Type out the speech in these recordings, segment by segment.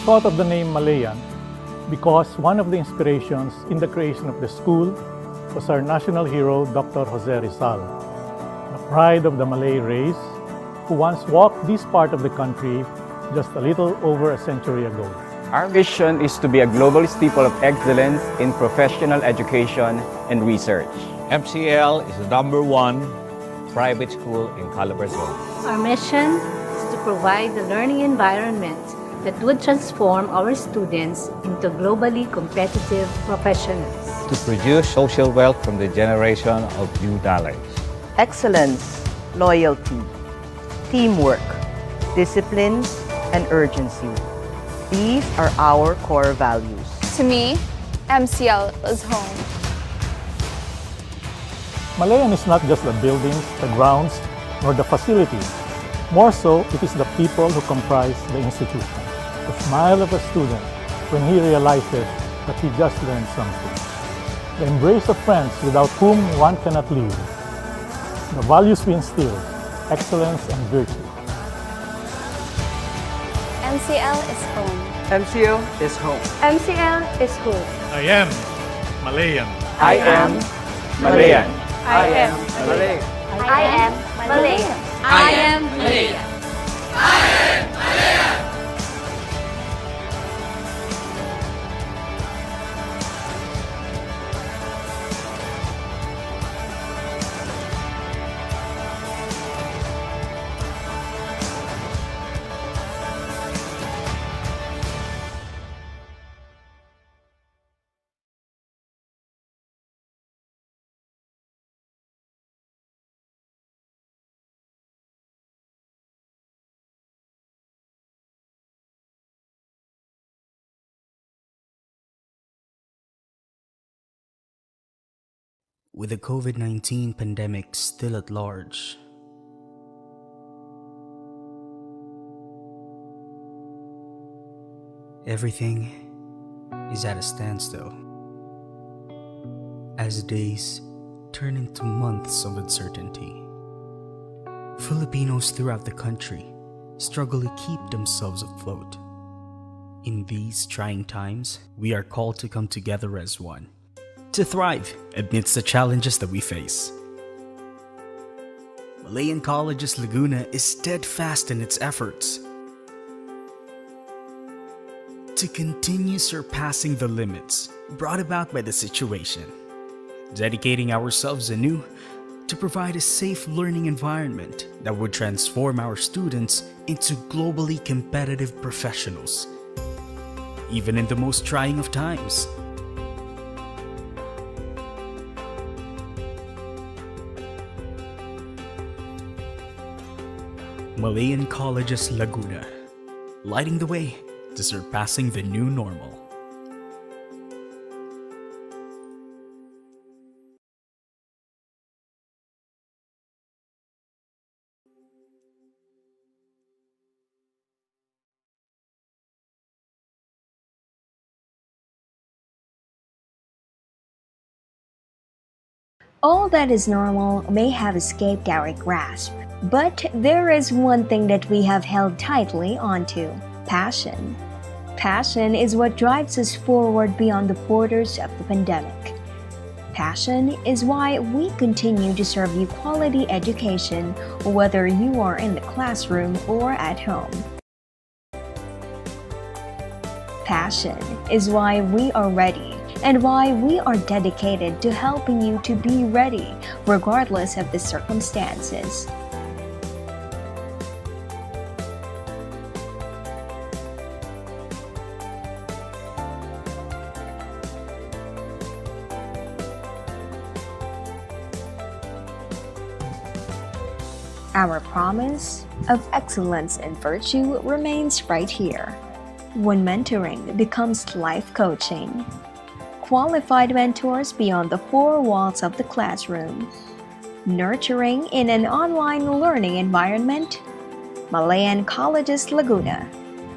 thought of the name Malayan because one of the inspirations in the creation of the school was our national hero, Dr. Jose Rizal, the pride of the Malay race, who once walked this part of the country just a little over a century ago. Our vision is to be a global staple of excellence in professional education and research. MCL is the #1 private school in Calabarzon. Our mission is to provide the learning environment that would transform our students into globally competitive professionals. To produce social wealth from the generation of new talents. Excellence, loyalty, teamwork, discipline, and urgency. These are our core values. To me, MCL is home. Malayan is not just the buildings, the grounds, nor the facilities. More so, it is the people who comprise the institution. The smile of a student when he realizes that he just learned something. The embrace of friends without whom one cannot live. The values we instill, excellence and virtue. MCL is home. MCL is home. MCL is home. I am Malayan. I am Malayan. I am Malay. I am Malayan. I am Malayan. With the COVID-19 pandemic still at large, everything is at a standstill. As days turn into months of uncertainty, Filipinos throughout the country struggle to keep themselves afloat. In these trying times, we are called to come together as one, to thrive amidst the challenges that we face. Malayan College's Laguna is steadfast in its efforts to continue surpassing the limits brought about by the situation, dedicating ourselves anew to provide a safe learning environment that would transform our students into globally competitive professionals, even in the most trying of times. Malayan College's Laguna, lighting the way to surpassing the new normal. All that is normal may have escaped our grasp, but there is one thing that we have held tightly onto: passion. Passion is what drives us forward beyond the borders of the pandemic. Passion is why we continue to serve you quality education, whether you are in the classroom or at home. Passion is why we are ready and why we are dedicated to helping you to be ready regardless of the circumstances. Our promise of excellence and virtue remains right here. When mentoring becomes life coaching, qualified mentors beyond the four walls of the classroom, nurturing in an online learning environment, Malayan College's Laguna,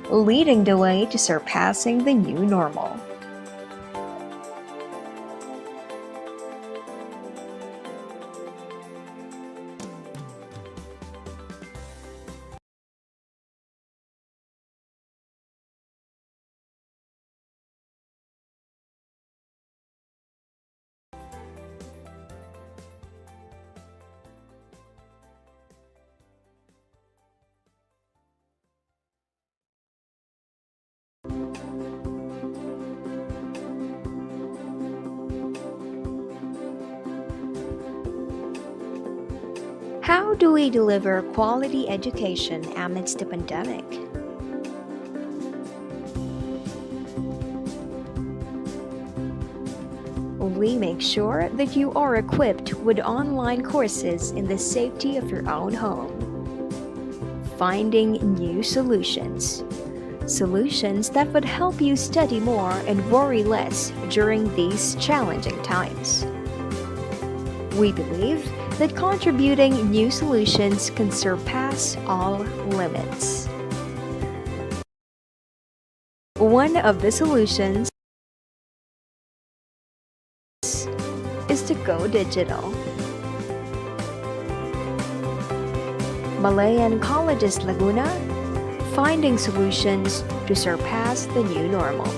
leading the way to surpassing the new normal. How do we deliver quality education amidst the pandemic? We make sure that you are equipped with online courses in the safety of your own home. Finding new solutions. Solutions that would help you study more and worry less during these challenging times. We believe that contributing new solutions can surpass all limits. One of the solutions is to go digital. Malayan Colleges Laguna, finding solutions to surpass the new normal.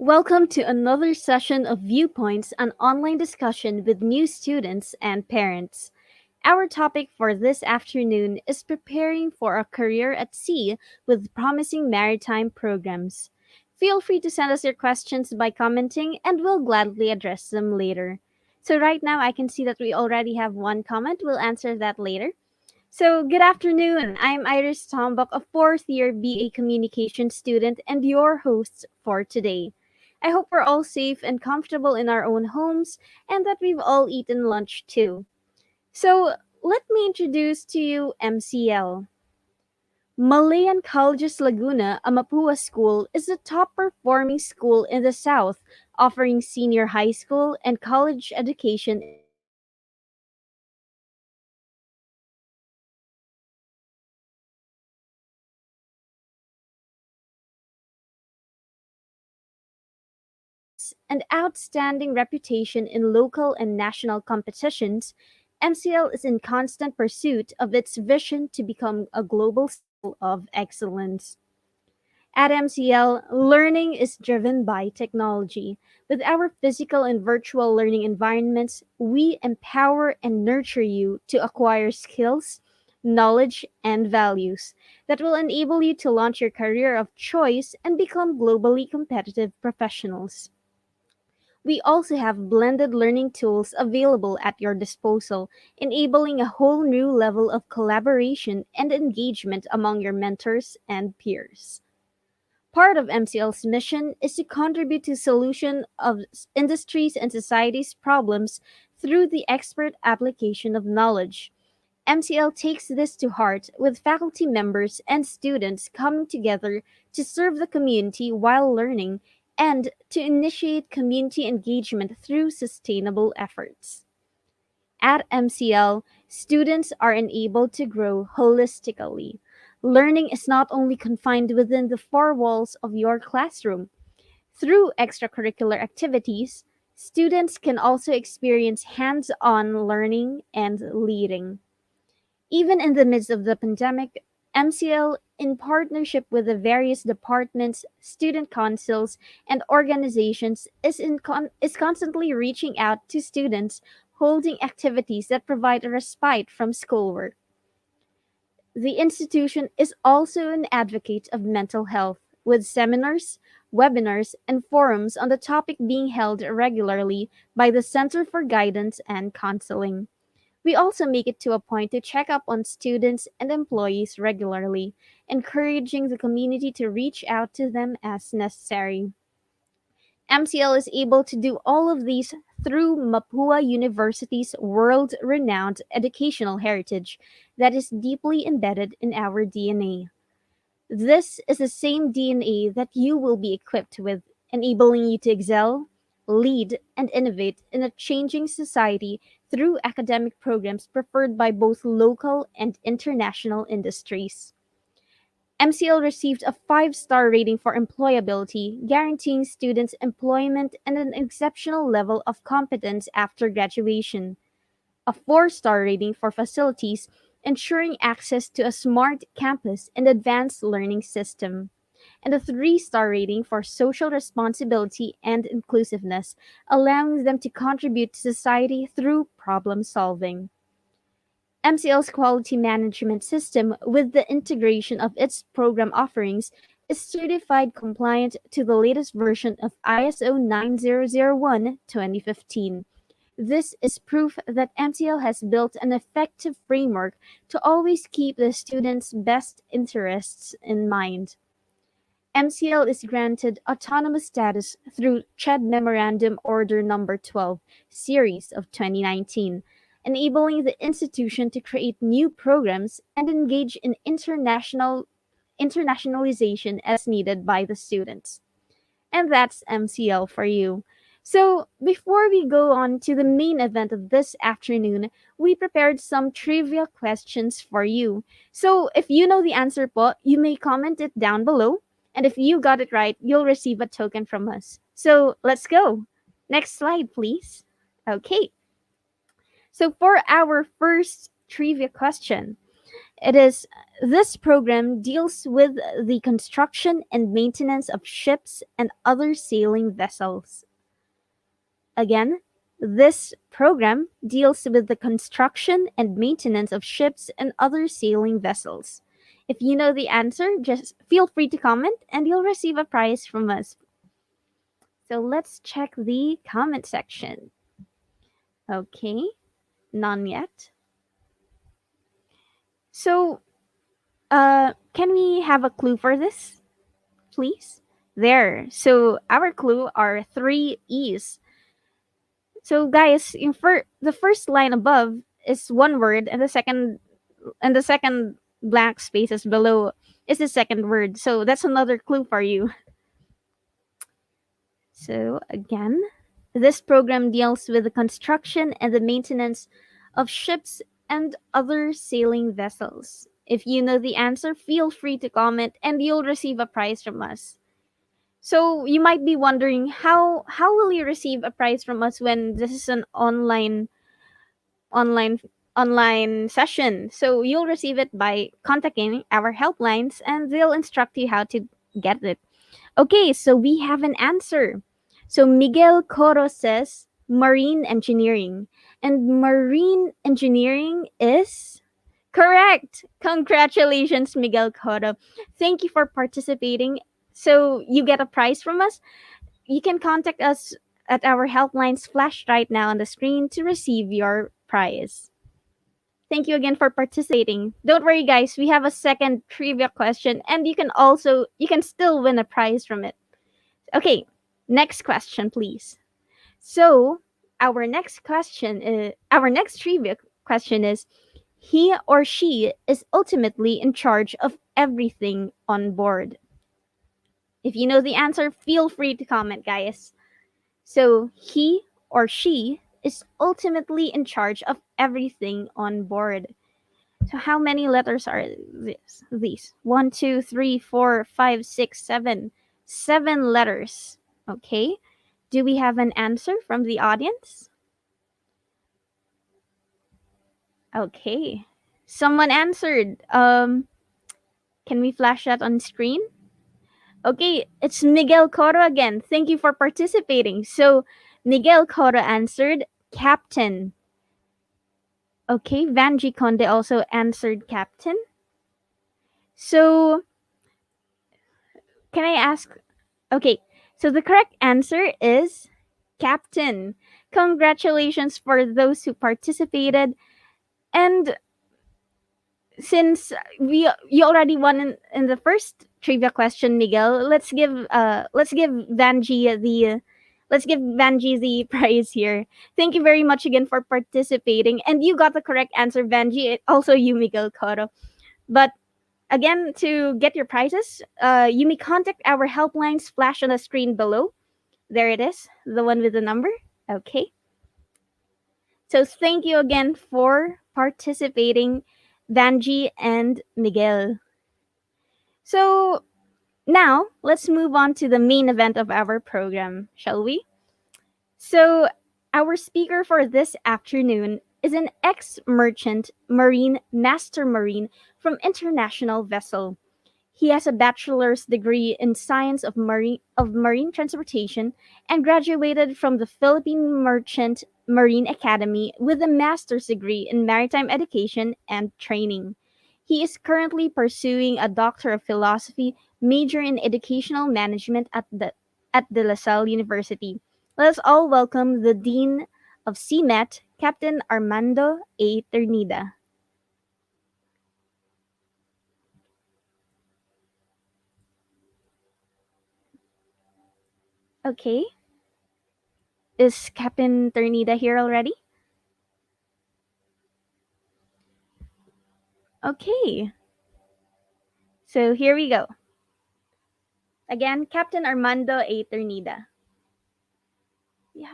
Welcome to another session of Viewpoints, an online discussion with new students and parents. Our topic for this afternoon is preparing for a career at sea with promising maritime programs. Feel free to send us your questions by commenting, and we'll gladly address them later. So, right now, I can see that we already have one comment. We'll answer that later. So, good afternoon. I'm Iris Tombok, a fourth year BA Communication student and your host for today. I hope we're all safe and comfortable in our own homes and that we've all eaten lunch too. So, let me introduce to you MCL. Malayan Colleges Laguna, a Mapua school, is the top performing school in the South, offering senior high school and college education in and outstanding reputation in local and national competitions. MCL is in constant pursuit of its vision to become a global school of excellence. At MCL, learning is driven by technology. With our physical and virtual learning environments, we empower and nurture you to acquire skills, knowledge, and values that will enable you to launch your career of choice and become globally competitive professionals. We also have blended learning tools available at your disposal, enabling a whole new level of collaboration and engagement among your mentors and peers. Part of MCL's mission is to contribute to solution of industries and society's problems through the expert application of knowledge. MCL takes this to heart with faculty members and students coming together to serve the community while learning and to initiate community engagement through sustainable efforts. At MCL, students are enabled to grow holistically. Learning is not only confined within the four walls of your classroom. Through extracurricular activities, students can also experience hands on learning and leading. Even in the midst of the pandemic, MCL, in partnership with the various departments, student councils, and organizations, is constantly reaching out to students, holding activities that provide a respite from schoolwork. The institution is also an advocate of mental health, with seminars, webinars, and forums on the topic being held regularly by the Center for Guidance and Counseling. We also make it to a point to check up on students and employees regularly, encouraging the community to reach out to them as necessary. MCL is able to do all of these through Mapua University's world renowned educational heritage that is deeply embedded in our DNA. This is the same DNA that you will be equipped with, enabling you to excel, lead, and innovate in a changing society through academic programs preferred by both local and international industries. MCL received a 5-star rating for employability, guaranteeing students employment and an exceptional level of competence after graduation. A 4-star rating for facilities, ensuring access to a smart campus and advanced learning system. And a 3-star rating for social responsibility and inclusiveness, allowing them to contribute to society through problem solving. MCL's quality management system, with the integration of its program offerings, is certified compliant to the latest version of ISO 9001 2015. This is proof that MCL has built an effective framework to always keep the students' best interests in mind. MCL is granted autonomous status through CHED Memorandum Order Number 12, Series of 2019, enabling the institution to create new programs and engage in internationalization as needed by the students. And that's MCL for you. So, before we go on to the main event of this afternoon, we prepared some trivia questions for you. So, if you know the answer po, you may comment it down below. And if you got it right, you'll receive a token from us. So, let's go. Next slide, please. Okay. So, for our first trivia question, This program deals with the construction and maintenance of ships and other sailing vessels. Again, this program deals with the construction and maintenance of ships and other sailing vessels. If you know the answer, just feel free to comment and you'll receive a prize from us. So let's check the comment section. Okay, none yet. So, can we have a clue for this, please? There. So our clue are 3 E's. So guys, the first line above is one word, and the second blank spaces below is the second word. So that's another clue for you. So again, this program deals with the construction and the maintenance of ships and other sailing vessels. If you know the answer, feel free to comment and you'll receive a prize from us. So you might be wondering how will you receive a prize from us when this is an online online session? So you'll receive it by contacting our helplines and they'll instruct you how to get it. Okay, so we have an answer. So Miguel Coro says marine engineering. And marine engineering is correct. Congratulations, Miguel Coro. Thank you for participating. So you get a prize from us. You can contact us at our helplines flashed right now on the screen to receive your prize. Thank you again for participating. Don't worry guys, we have a second trivia question and you can still win a prize from it. Okay, next question please. So, our next trivia question is he or she is ultimately in charge of everything on board. If you know the answer, feel free to comment, guys. So, he or she is ultimately in charge of everything on board. So, how many letters are these? 1, 2, 3, 4, 5, 6, 7. 7 letters. Okay. Do we have an answer from the audience? Okay. Someone answered. Can we flash that on screen? Okay, it's Miguel Coro again. Thank you for participating. So, Miguel Coro answered captain. Okay, Vanji Conde also answered captain. So, can I ask? Okay, so the correct answer is captain. Congratulations for those who participated. And since you already won in the first trivia question, Miguel, let's give Vanji the prize here. Thank you very much again for participating, and you got the correct answer, Vanji. Also, you, Miguel Coro. But again, to get your prizes, you may contact our helplines flashed on the screen below. There it is, the one with the number. Okay. So thank you again for participating, Vanji and Miguel. So now let's move on to the main event of our program, shall we? So our speaker for this afternoon is an ex-merchant marine master marine from International Vessel. He has a bachelor's degree in science of marine transportation and graduated from the Philippine Merchant Marine Academy with a master's degree in maritime education and training. He is currently pursuing a Doctor of Philosophy major in educational management at De La Salle University. Let us all welcome the Dean of CMET, Captain Armando A. Ternida. Okay. Is Captain Ternida here already? Okay. So here we go. Again, Captain Armando A. Ternida. Yeah.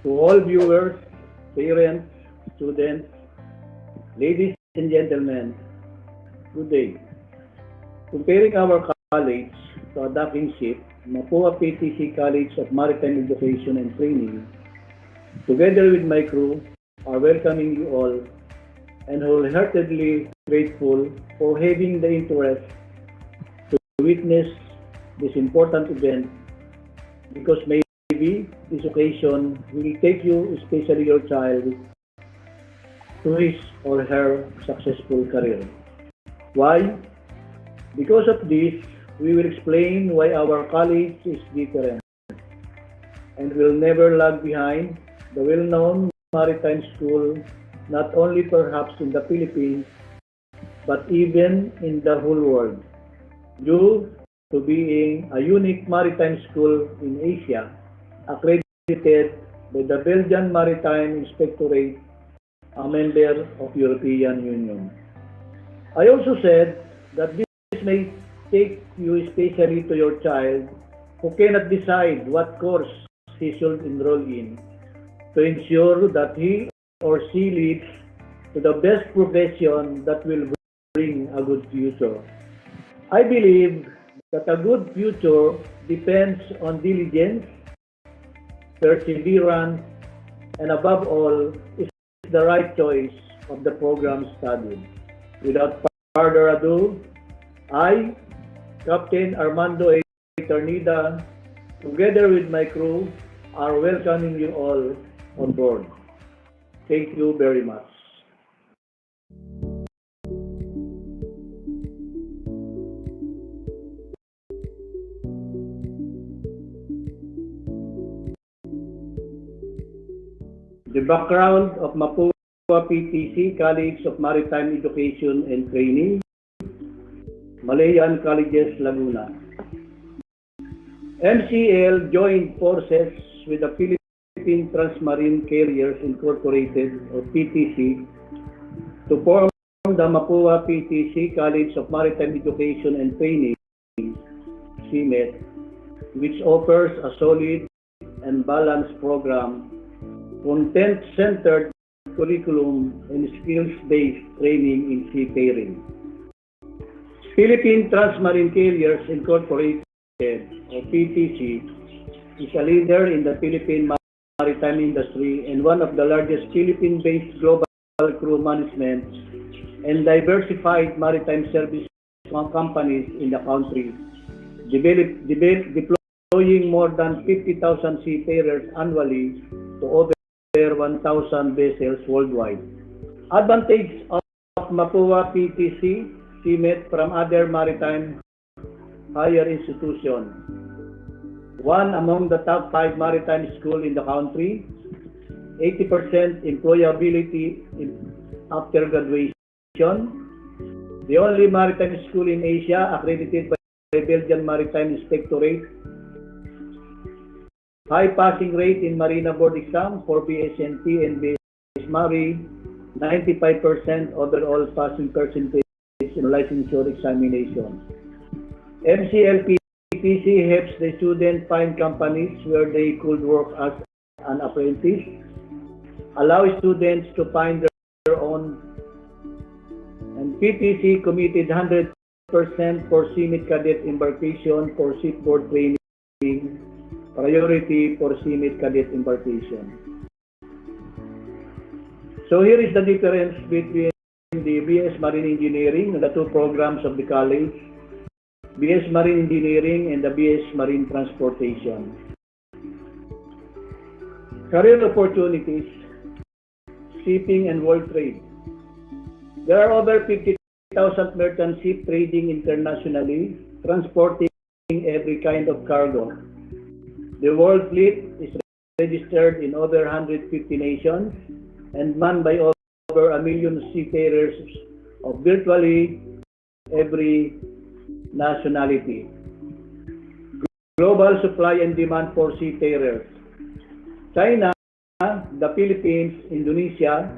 To all viewers, parents, students, ladies and gentlemen, good day. Comparing our college to a docking ship, Mapúa-PTC College of Maritime Education and Training, together with my crew, are welcoming you all and wholeheartedly grateful for having the interest to witness this important event, because maybe this occasion will take you, especially your child, to his or her successful career. Why? Because of this, we will explain why our college is different and will never lag behind the well-known maritime school, not only perhaps in the Philippines, but even in the whole world, due to being a unique maritime school in Asia, accredited by the Belgian Maritime Inspectorate, a member of European Union. I also said that this may take you especially to your child who cannot decide what course he should enroll in, to ensure that he or she leads to the best profession that will bring a good future. I believe that a good future depends on diligence, perseverance, and above all, is the right choice of the program studied. Without further ado, I, Captain Armando A. Ternida, together with my crew, are welcoming you all on board. Thank you very much. The background of Mapúa-PTC College of Maritime Education and Training, Malayan Colleges, Laguna. MCL joined forces with the Philippine Transmarine Carriers Incorporated, or PTC, to form the Mapúa-PTC College of Maritime Education and Training, CMET, which offers a solid and balanced program, content-centered curriculum, and skills-based training in seafaring. Philippine Transmarine Carriers Incorporated, or PTC, is a leader in the Philippine maritime industry and one of the largest Philippine-based global crew management and diversified maritime service companies in the country, deploying more than 50,000 seafarers annually to over 1,000 vessels worldwide. Advantage of Mapúa-PTC CMET from other maritime higher institutions. One among the top 5 maritime schools in the country, 80% employability after graduation, the only maritime school in Asia accredited by Belgian Maritime Inspectorate, high passing rate in Marina Board exam for BSNT and BS Mari, 95% overall passing percentage in licensure examination. MCL-PTC helps the student find companies where they could work as an apprentice, allow students to find their own, and PTC committed 100% for CMET cadet embarkation for shipboard training, priority for CMET cadet embarkation. So here is the difference between the BS Marine Engineering and the two programs of the college, BS Marine Engineering and the BS Marine Transportation. Career opportunities, shipping and world trade. There are over 50,000 merchant ship trading internationally, transporting every kind of cargo. The world fleet is registered in over 150 nations and manned by over 1 million seafarers of virtually every nationality. Global supply and demand for seafarers. China, the Philippines, Indonesia,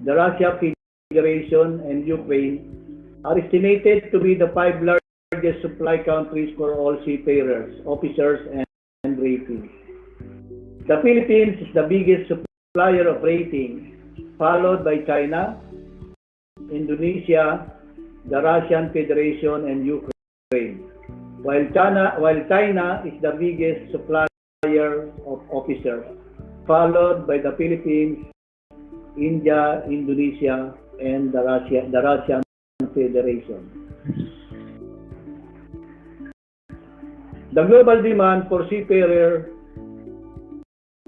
the Russia Federation, and Ukraine are estimated to be the 5 largest supply countries for all seafarers, officers, and ratings. The Philippines is the biggest supplier of ratings, followed by China, Indonesia, the Russian Federation, and Ukraine. While China is the biggest supplier of officers, followed by the Philippines, India, Indonesia, and the Russian Federation. The global demand for seafarers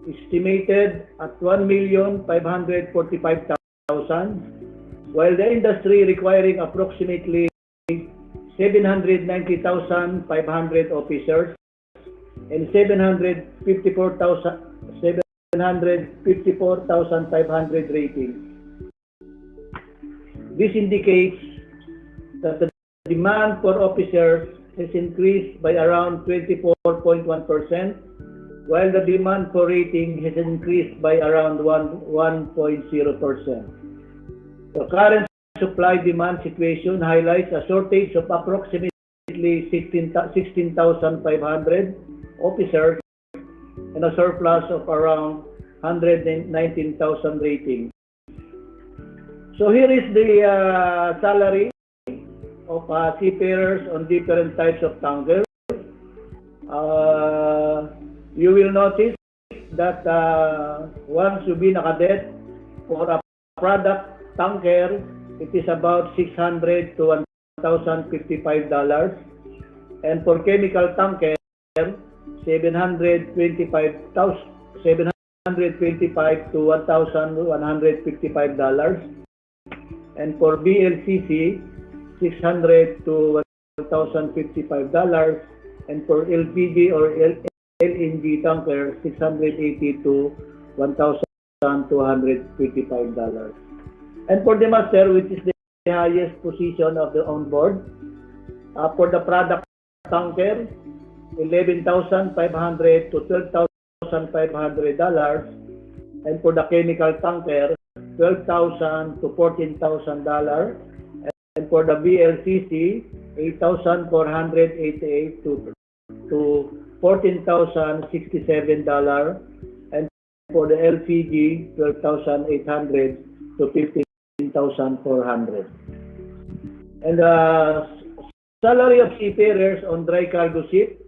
estimated at 1,545,000, while the industry requiring approximately 790,500 officers and 754,500 ratings. This indicates that the demand for officers has increased by around 24.1%, while the demand for rating has increased by around 1.0%. The current supply-demand situation highlights a shortage of approximately 16,500 officers and a surplus of around 119,000 ratings. So here is the salary of seafarers on different types of tankers. You will notice that once you've been a cadet for a product tanker, it is about $600 to $1,055, and for chemical tanker, $725 to $1,155, and for BLCC, $600 to $1,055, and for LPG or LNG tanker, $680 to $1,255. And for the master, which is the highest position of the onboard, for the product tanker, $11,500 to $12,500, and for the chemical tanker, $12,000 to $14,000, and for the VLCC, $8,488 to $14,067, and for the LPG, $12,800 to $15,400. And the salary of seafarers on dry cargo ship,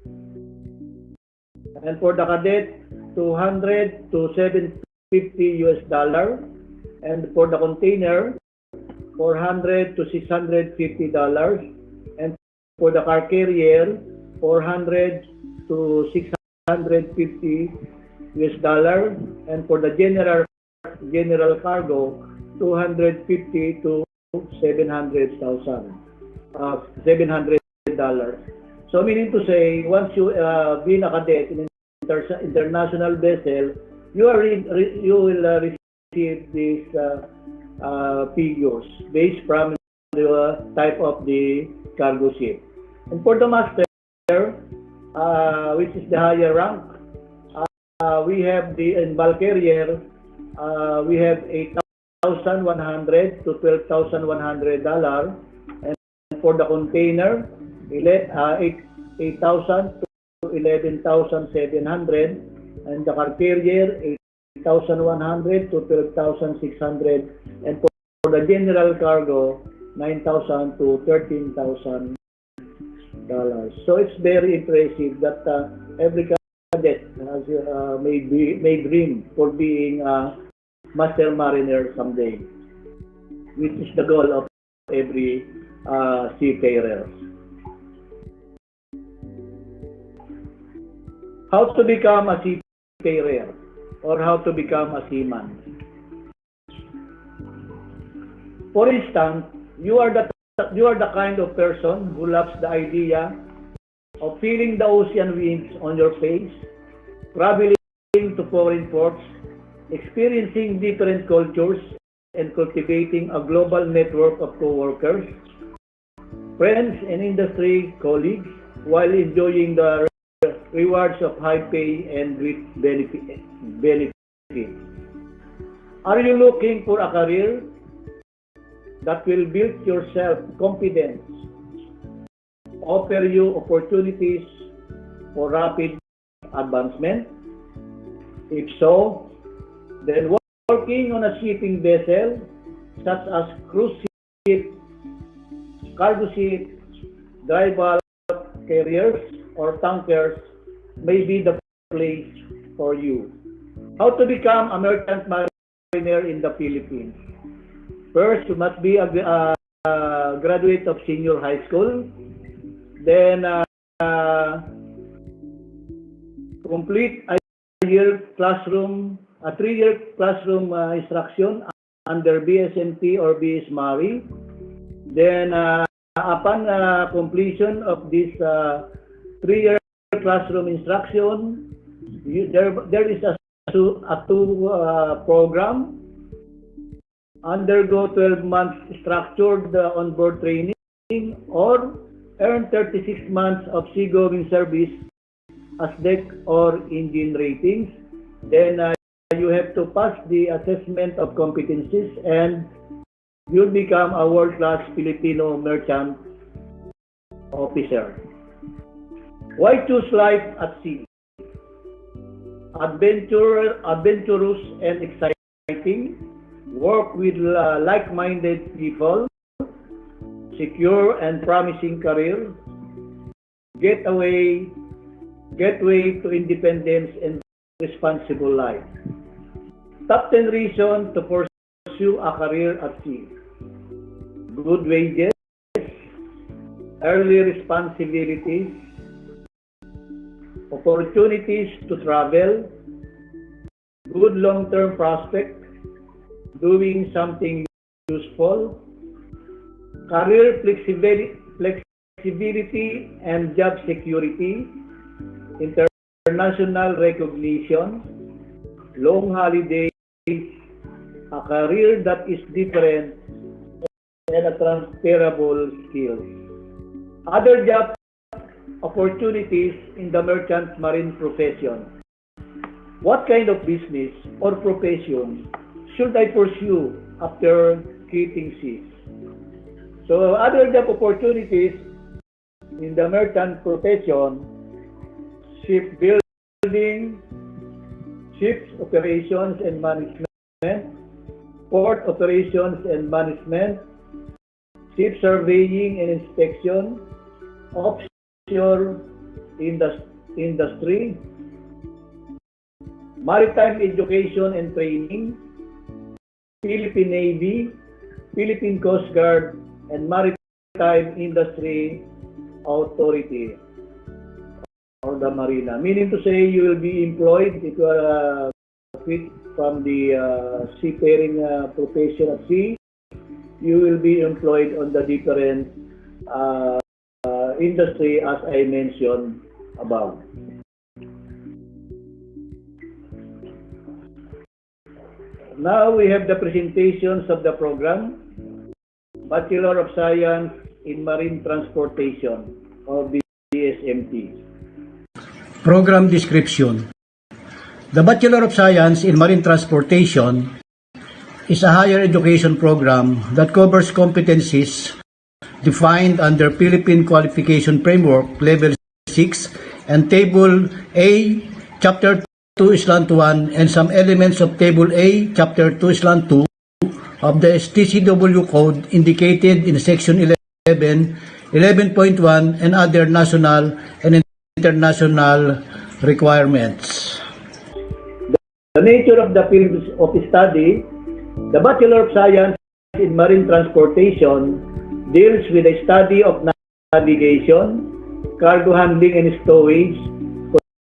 and for the cadet, $200 to $750, and for the container, $400 to $650, and for the car carrier, $400 to $650, and for the general cargo, $250 to $700. So meaning to say, once you be a cadet in international vessel, you will receive these figures based from the type of the cargo ship. And for the master, which is the higher rank, we have the bulk carrier, we have $8,100 to $12,100, and for the container, $8,000 to $11,700, and the car carrier, $8,100 to $12,600, and for the general cargo, $9,000 to $13,000. So it's very impressive that every cadet has may dream for being a master mariner someday, which is the goal of every seafarer. How to become a seafarer, or how to become a seaman. For instance, you are the kind of person who loves the idea of feeling the ocean winds on your face, traveling to foreign ports, experiencing different cultures, and cultivating a global network of co-workers, friends, and industry colleagues, while enjoying the rewards of high pay and great benefits. Are you looking for a career that will build your self-confidence, offer you opportunities for rapid advancement? If so, then working on a shipping vessel such as cruise ship, cargo ship, dry bulk carriers, or tankers may be the place for you. How to become a merchant mariner in the Philippines? First, you must be a graduate of senior high school. Then, complete a 3-year classroom instruction under BSMT or BS Mari. Then, upon completion of this 3-year classroom instruction, there is a two program. Undergo 12 months structured onboard training or earn 36 months of seagoing service as deck or engine ratings. Then you have to pass the assessment of competencies and you'll become a world-class Filipino merchant officer. Why choose life at sea? Adventurous and exciting. Work with like-minded people. Secure and promising career. Gateway to independence and responsible life. Top 10 reasons to pursue a career at sea. Good wages, early responsibilities, opportunities to travel, good long-term prospect, doing something useful, career flexibility and job security, international recognition, long holidays, a career that is different, and a transferable skills. Other job opportunities in the merchant marine profession. What kind of business or profession should I pursue after quitting seas? So other job opportunities in the merchant profession: shipbuilding, ships operations and management, port operations and management, ship surveying and inspection, offshore industry, maritime education and training, Philippine Navy, Philippine Coast Guard, and Maritime Industry Authority or the Marina. Meaning to say you will be employed if you are quit from the seafaring profession at sea. You will be employed on the different industry as I mentioned above. Now we have the presentations of the program. Bachelor of Science in Marine Transportation or BSMT. Program description. The Bachelor of Science in Marine Transportation is a higher education program that covers competencies defined under Philippine Qualification Framework Level 6 and Table A, Chapter 2/1 and some elements of Table A, Chapter 2/2 of the STCW Code indicated in Section 11, 11.1 and other national and international requirements. The nature of the fields of study. The Bachelor of Science in Marine Transportation deals with the study of navigation, cargo handling and stowage,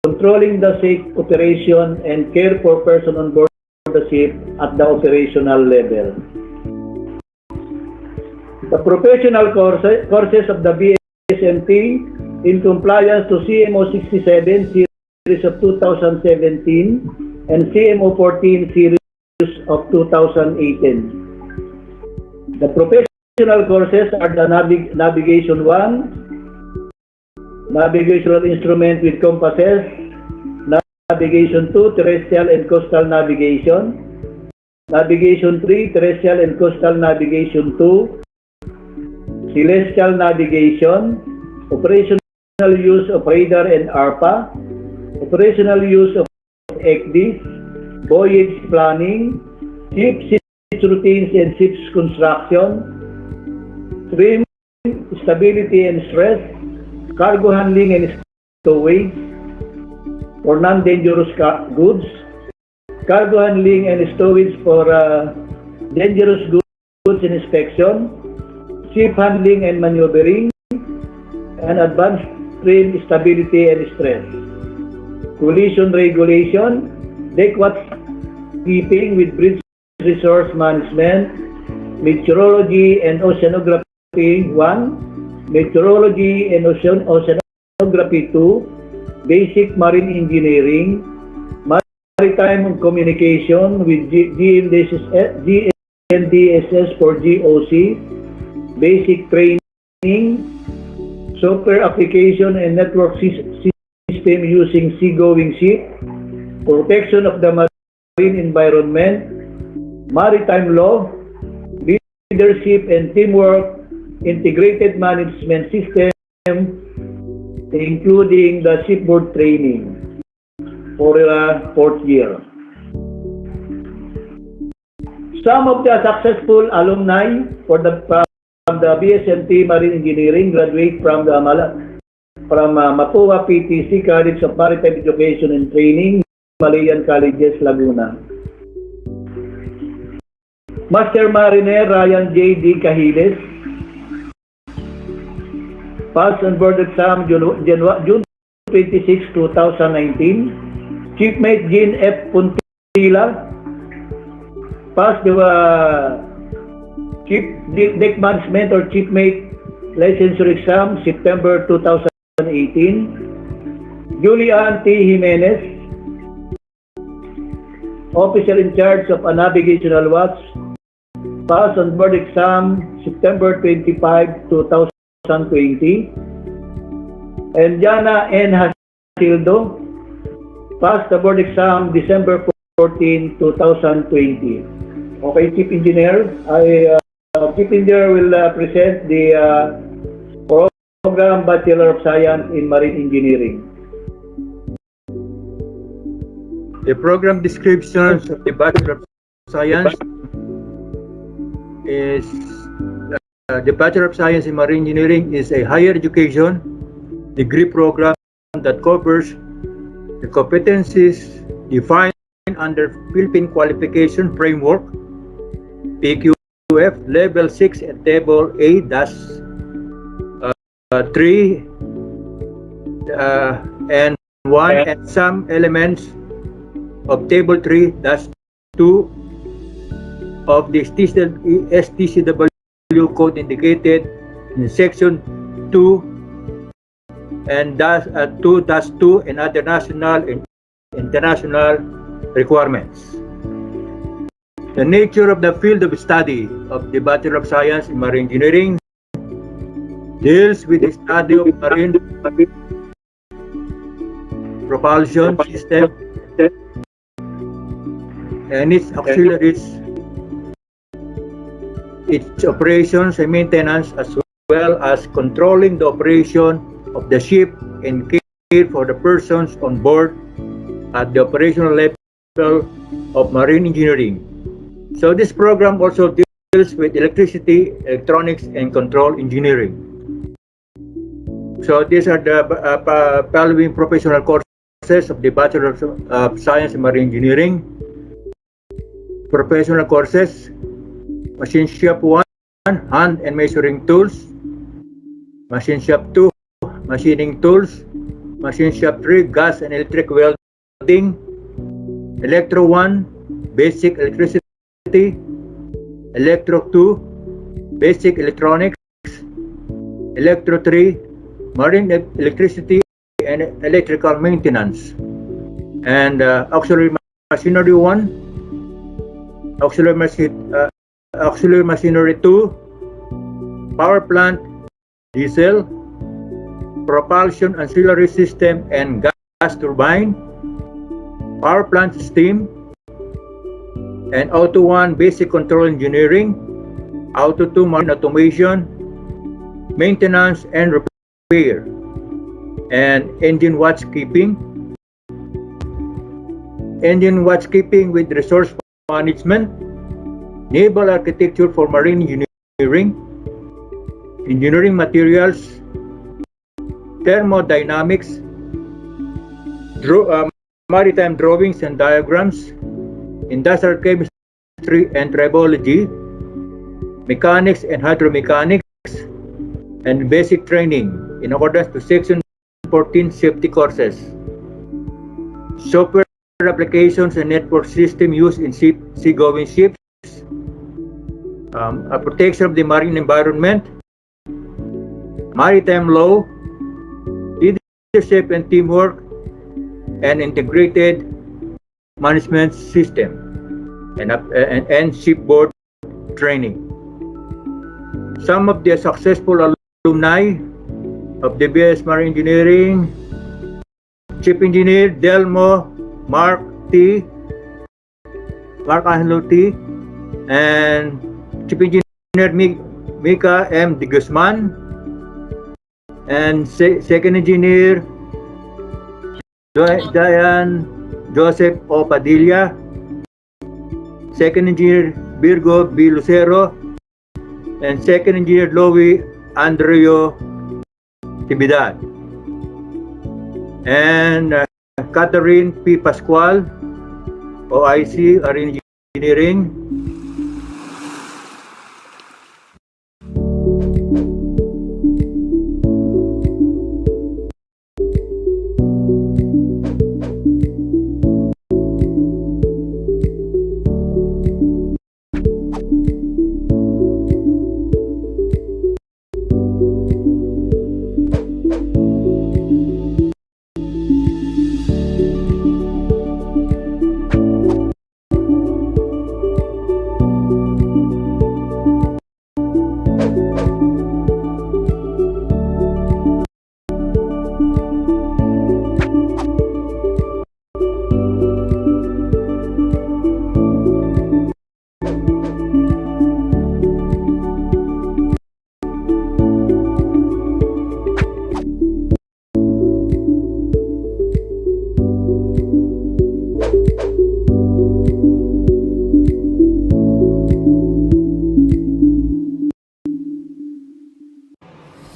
controlling the safe operation and care for persons on board the ship at the operational level. The professional courses of the BSMT in compliance to CMO 67 series of 2017 and CMO 14 series of 2018. The professional courses are the Navigation 1, Navigational Instrument with Compasses, Navigation 2, Terrestrial and Coastal Navigation, Navigation 3, Terrestrial and Coastal Navigation 2, Celestial Navigation, Operational Use of Radar and ARPA, Operational Use of ECDIS, Voyage Planning, Ship Routines and Ships Construction, Stream Stability and Stress, Cargo Handling and Stowage for non-dangerous goods, Cargo Handling and Stowage for dangerous goods and inspection, Ship Handling and Maneuvering, and Advanced Stream Stability and Stress, Collision Regulation, Deck Watch Keeping with Bridge Resource Management, Meteorology and Oceanography 1, Meteorology and Oceanography 2, Basic Marine Engineering, Maritime Communication with GNDSS for GOC, Basic Training, Software Application and Network System using Seagoing Ship, Protection of the Marine Environment, Maritime Law, Leadership and Teamwork, Integrated Management System, including the shipboard training for the 4th year. Some of the successful alumni from the BSMT Marine Engineering graduate from Mapúa-PTC College of Maritime Education and Training, Malayan Colleges, Laguna. Master Mariner Ryan J.D. Cahiles, passed on board exam June 26, 2019. Shipmate Jean F. Puntila, passed the Deck Management or Shipmate Licensure Exam September 2018. Julian T. Jimenez, Officer in charge of a navigational watch, passed on board exam September 25, 2020. And Jana N. Hasildo, passed the board exam December 14, 2020. Okay, Chief Engineer, Chief Engineer will present the program Bachelor of Science in Marine Engineering. The program description of the Bachelor of Science is the Bachelor of Science in Marine Engineering is a higher education degree program that covers the competencies defined under Philippine Qualification Framework PQF Level 6 and Table A-3 and 1 and some elements of Table 3-2 of the STCW code indicated in Section 2 and 2-2 and other national and international requirements. The nature of the field of study of the Bachelor of Science in Marine Engineering deals with the study of marine propulsion system and its auxiliaries, its operations and maintenance, as well as controlling the operation of the ship and care for the persons on board at the operational level of marine engineering. So this program also deals with electricity, electronics, and control engineering. So these are the following professional courses of the Bachelor of Science in Marine Engineering. Professional courses: Machine Shop 1, Hand and Measuring Tools; Machine Shop 2, Machining Tools; Machine Shop 3, Gas and Electric Welding; Electro 1, Basic Electricity; Electro 2, Basic Electronics; Electro 3, Marine Electricity and Electrical Maintenance; and Auxiliary Machinery 1, Auxiliary Machinery 2, Power Plant, Diesel, Propulsion Ancillary System and Gas Turbine, Power Plant Steam, and Auto 1 Basic Control Engineering, Auto 2 Marine Automation, Maintenance and Repair, and Engine Watchkeeping. Engine Watchkeeping with Resource Management, Naval Architecture for Marine Engineering, Engineering Materials, Thermodynamics, Maritime Drawings and Diagrams, Industrial Chemistry and Tribology, Mechanics and Hydromechanics, and Basic Training in accordance to Section 14 Safety Courses. Software applications and network system used in seagoing ships, a protection of the marine environment, maritime law, leadership and teamwork, and integrated management system, and shipboard training. Some of the successful alumni of the BS Marine Engineering: Chief Engineer Delmo Mark Angelo T, and Chief Engineer Mika M. De Guzman, and Second Engineer Diane Joseph O. Padilla, Second Engineer Virgo B. Lucero, and Second Engineer Louis Andreo Tibidad, and Catherine P. Pascual, OIC, Marine Engineering.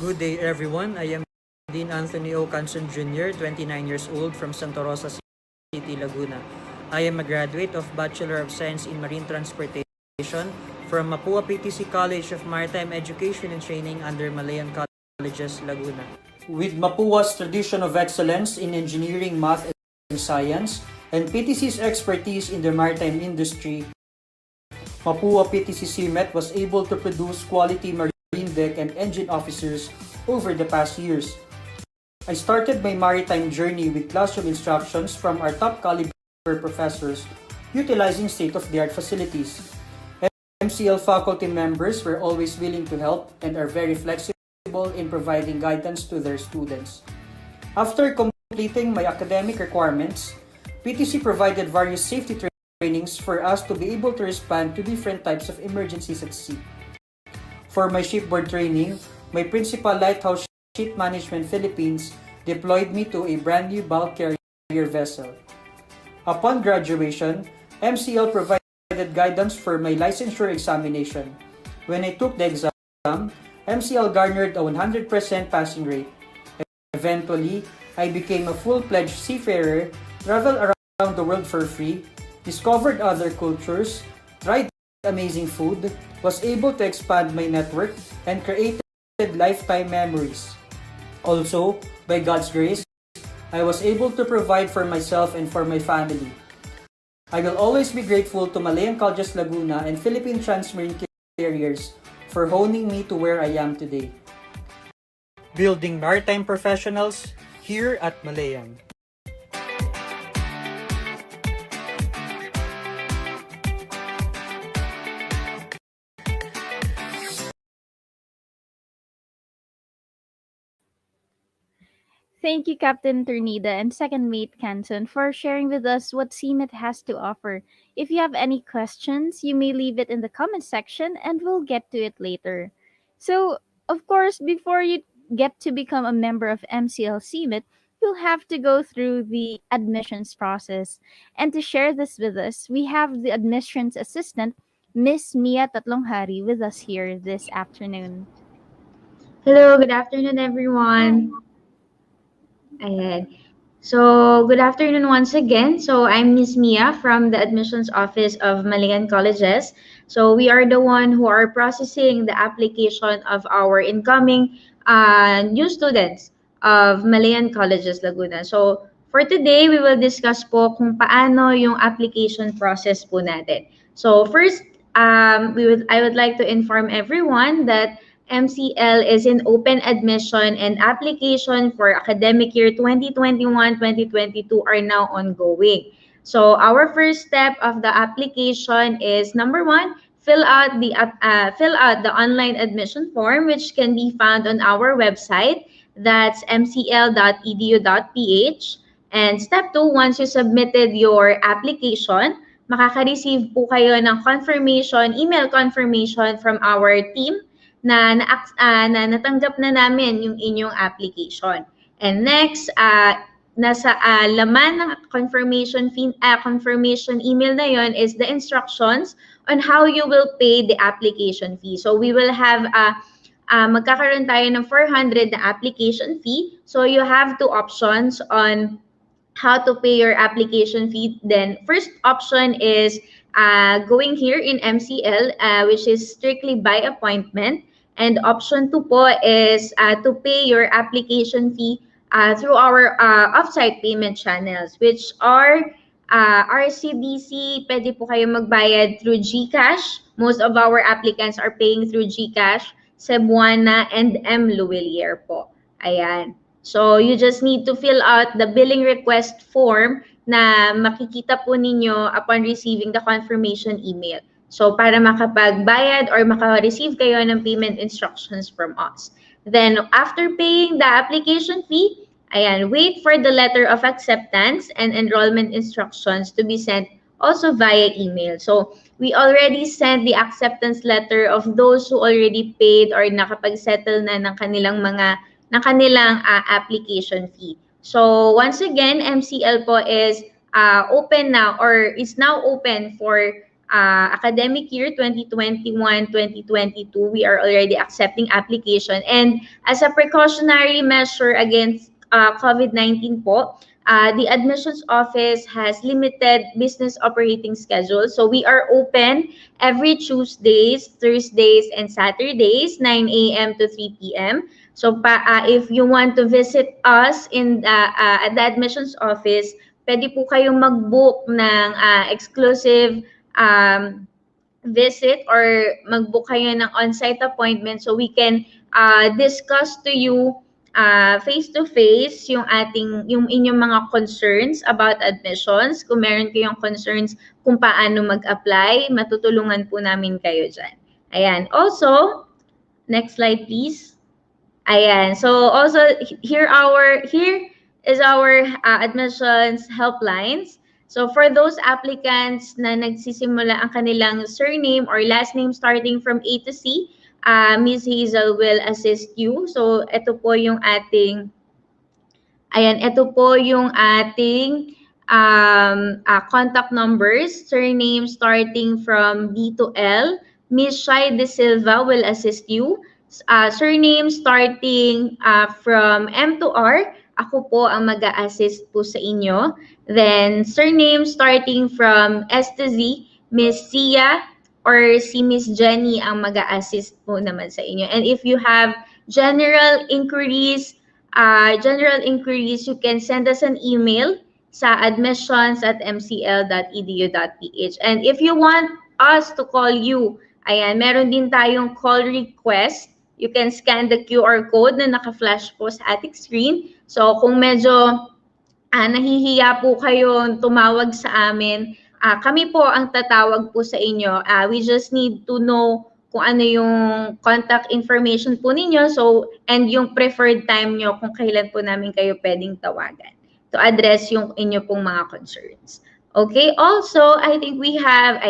Good day everyone, I am Dean Anthony O. Canson Jr., 29 years old from Santa Rosa City, Laguna. I am a graduate of Bachelor of Science in Marine Transportation from Mapúa-PTC College of Maritime Education and Training under Malayan Colleges, Laguna. With Mapua's tradition of excellence in engineering, math, and science, and PTC's expertise in the maritime industry, Mapúa-PTC CMET was able to produce quality marine deck and engine officers over the past years. I started my maritime journey with classroom instructions from our top caliber professors utilizing state-of-the-art facilities. MCL faculty members were always willing to help and are very flexible in providing guidance to their students. After completing my academic requirements, PTC provided various safety trainings for us to be able to respond to different types of emergencies at sea. For my shipboard training, my principal Lighthouse Ship Management Philippines deployed me to a brand new bulk carrier vessel. Upon graduation, MCL provided guidance for my licensure examination. When I took the exam, MCL garnered a 100% passing rate. Eventually, I became a full-fledged seafarer, traveled around the world for free, discovered other cultures, tried amazing food, was able to expand my network, and created lifetime memories. Also, by God's grace, I was able to provide for myself and for my family. I will always be grateful to Malayan Colleges Laguna and Philippine Transmarine Carriers for honing me to where I am today. Building maritime professionals here at Malayan. Thank you, Captain Ternida and Second Mate Canton, for sharing with us what CMIT has to offer. If you have any questions, you may leave it in the comment section and we'll get to it later. So, of course, before you get to become a member of MCL CMIT, you'll have to go through the admissions process. And to share this with us, we have the admissions assistant, Miss Mia Tatlonghari, with us here this afternoon. Hello, good afternoon, everyone. Ayan. So, good afternoon once again. So, I'm Miss Mia from the admissions office of Malian Colleges. So, we are the one who are processing the application of our incoming new students of Malian Colleges Laguna. So, for today, we will discuss po kung paano yung application process po natin. So, first, I would like to inform everyone that MCL is in open admission and application for academic year 2021-2022 are now ongoing. So our first step of the application is number one, fill out the online admission form, which can be found on our website. That's mcl.edu.ph. And step two, once you submitted your application, makaka-receive po kayo ng confirmation, email confirmation from our team na natanggap na namin yung inyong application. And next, nasa laman ng confirmation email na yon is the instructions on how you will pay the application fee. So we will have magkakaroon tayo ng 400 na application fee. So you have two options on how to pay your application fee. Then first option is going here in MCL, which is strictly by appointment. And option 2 po is to pay your application fee through our offsite payment channels, which are RCBC, pwede po kayo magbayad through GCash. Most of our applicants are paying through GCash, Cebuana, and M. Luwilier po. Ayan. So you just need to fill out the billing request form na makikita po ninyo upon receiving the confirmation email. So para makapagbayad or maka-receive kayo ng payment instructions from us. Then after paying the application fee, ayan, wait for the letter of acceptance and enrollment instructions to be sent also via email. So we already sent the acceptance letter of those who already paid or nakapag-settle na ng kanilang application fee. So once again, MCL po is open now or is now open for academic year 2021-2022. We are already accepting application. And as a precautionary measure against COVID-19 po, the admissions office has limited business operating schedule. So we are open every Tuesdays, Thursdays, and Saturdays, 9 a.m. to 3 p.m. So if you want to visit us at the admissions office, pwede po kayong mag-book ng exclusive visit or mag-book kayo ng on-site appointment so we can discuss to you face-to-face yung inyong mga concerns about admissions. Kung meron kayong concerns kung paano mag-apply, matutulungan po namin kayo dyan. Ayan. Also, next slide please. Ayan. So also here is our admissions helplines. So for those applicants na nagsisimula ang kanilang surname or last name starting from A to C, Ms. Hazel will assist you. So ito po yung ating contact numbers, surname starting from B to L. Ms. Shai De Silva will assist you. Surname starting from M to R, ako po ang mag-a-assist po sa inyo. Then, surname starting from S to Z, Miss Sia or si Miss Jenny ang mag-a-assist po naman sa inyo. And if you have general inquiries, you can send us an email sa admissions@mcl.edu.ph. And if you want us to call you, ayan, meron din tayong call request. You can scan the QR code na naka-flash po sa ating screen. So kung medyo nahihiya po kayo tumawag sa amin, kami po ang tatawag po sa inyo. We just need to know kung ano yung contact information po ninyo, so, and yung preferred time nyo kung kailan po namin kayo pwedeng tawagan to address yung inyo pong mga concerns. Okay, also, I think we have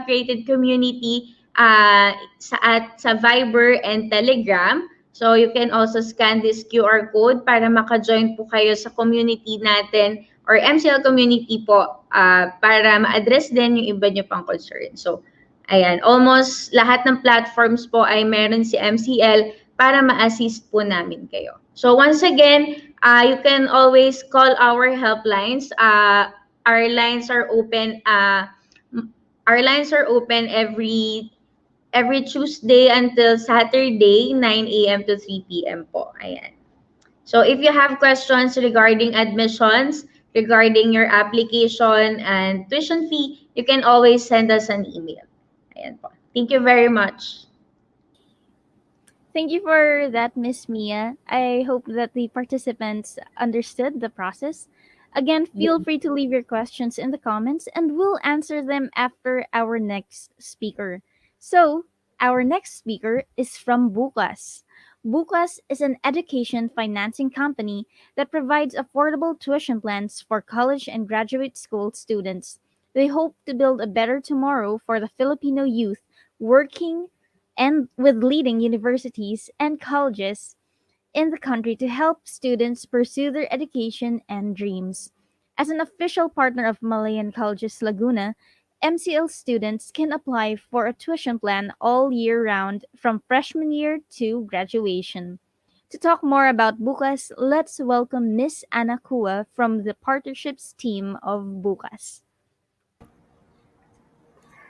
created community sa Viber and Telegram. So you can also scan this QR code para maka-join po kayo sa community natin or MCL community po para ma-address din yung iba nyo pang concern. So, ayan, almost lahat ng platforms po ay meron si MCL para ma-assist po namin kayo. So once again, you can always call our helplines. Our lines are open. Our lines are open every Tuesday until Saturday, 9 a.m. to 3 p.m. po. Ayan. So if you have questions regarding admissions, regarding your application and tuition fee, you can always send us an email. Ayan po. Thank you very much. Thank you for that, Miss Mia. I hope that the participants understood the process. Again, feel free to leave your questions in the comments and we'll answer them after our next speaker. So, our next speaker is from Bukas. Bukas is an education financing company that provides affordable tuition plans for college and graduate school students. They hope to build a better tomorrow for the Filipino youth working and with leading universities and colleges in the country to help students pursue their education and dreams. As an official partner of Malayan Colleges Laguna, MCL students can apply for a tuition plan all year round from freshman year to graduation. To talk more about Bukas, let's welcome Miss Ana Kua from the partnerships team of Bukas.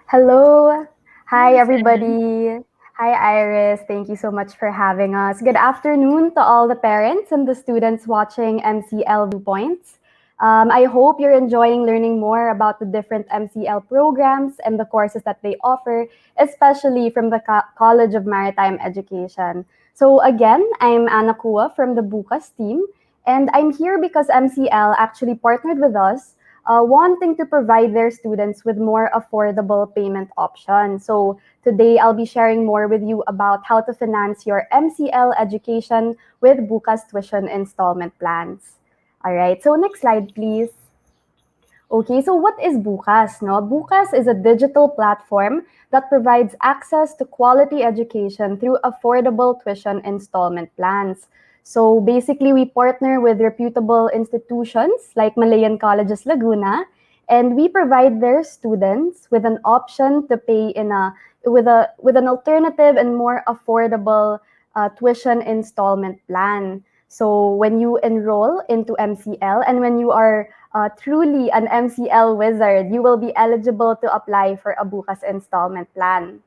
Hello. Hi, everybody. Hi, Iris. Thank you so much for having us. Good afternoon to all the parents and the students watching MCL Viewpoints. I hope you're enjoying learning more about the different MCL programs and the courses that they offer, especially from the College of Maritime Education. So again, I'm Ana Kua from the Bukas team, and I'm here because MCL actually partnered with us wanting to provide their students with more affordable payment options. So today, I'll be sharing more with you about how to finance your MCL education with Bukas tuition installment plans. All right, so next slide, please. Okay, so what is Bukas? No? Bukas is a digital platform that provides access to quality education through affordable tuition installment plans. So basically, we partner with reputable institutions like Malayan Colleges Laguna, and we provide their students with an option to pay with an alternative and more affordable tuition installment plan. So when you enroll into MCL and when you are truly an MCL wizard, you will be eligible to apply for a Bukas installment plan.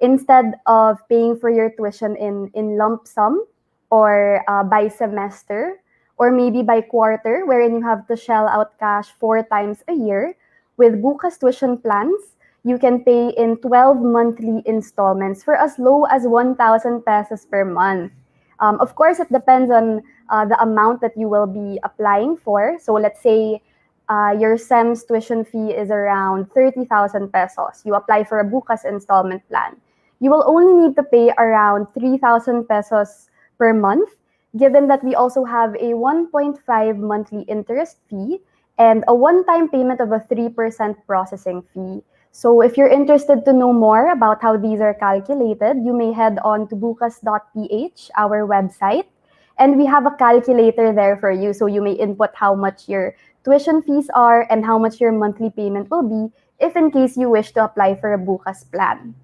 Instead of paying for your tuition in lump sum, or by semester, or maybe by quarter, wherein you have to shell out cash 4 times a year, with Bukas tuition plans, you can pay in 12 monthly installments for as low as 1,000 pesos per month. Of course, it depends on the amount that you will be applying for. So let's say your SEM's tuition fee is around 30,000 pesos. You apply for a Bukas installment plan. You will only need to pay around 3,000 pesos per month, given that we also have a 1.5 monthly interest fee and a one-time payment of a 3% processing fee. So if you're interested to know more about how these are calculated, you may head on to bukas.ph, our website, and we have a calculator there for you. So you may input how much your tuition fees are and how much your monthly payment will be if in case you wish to apply for a Bukas plan.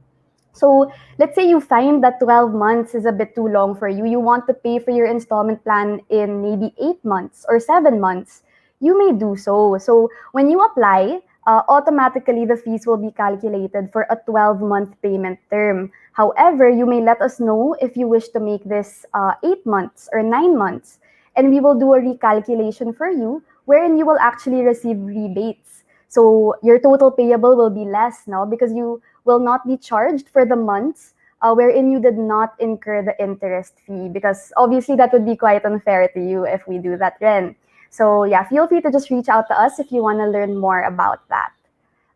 So let's say you find that 12 months is a bit too long for you. You want to pay for your installment plan in maybe 8 months or 7 months. You may do so. So when you apply, automatically the fees will be calculated for a 12-month payment term. However, you may let us know if you wish to make this 8 months or 9 months, and we will do a recalculation for you wherein you will actually receive rebates. So your total payable will be less now because you will not be charged for the months wherein you did not incur the interest fee, because obviously that would be quite unfair to you if we do that, Ren. So yeah, feel free to just reach out to us if you want to learn more about that.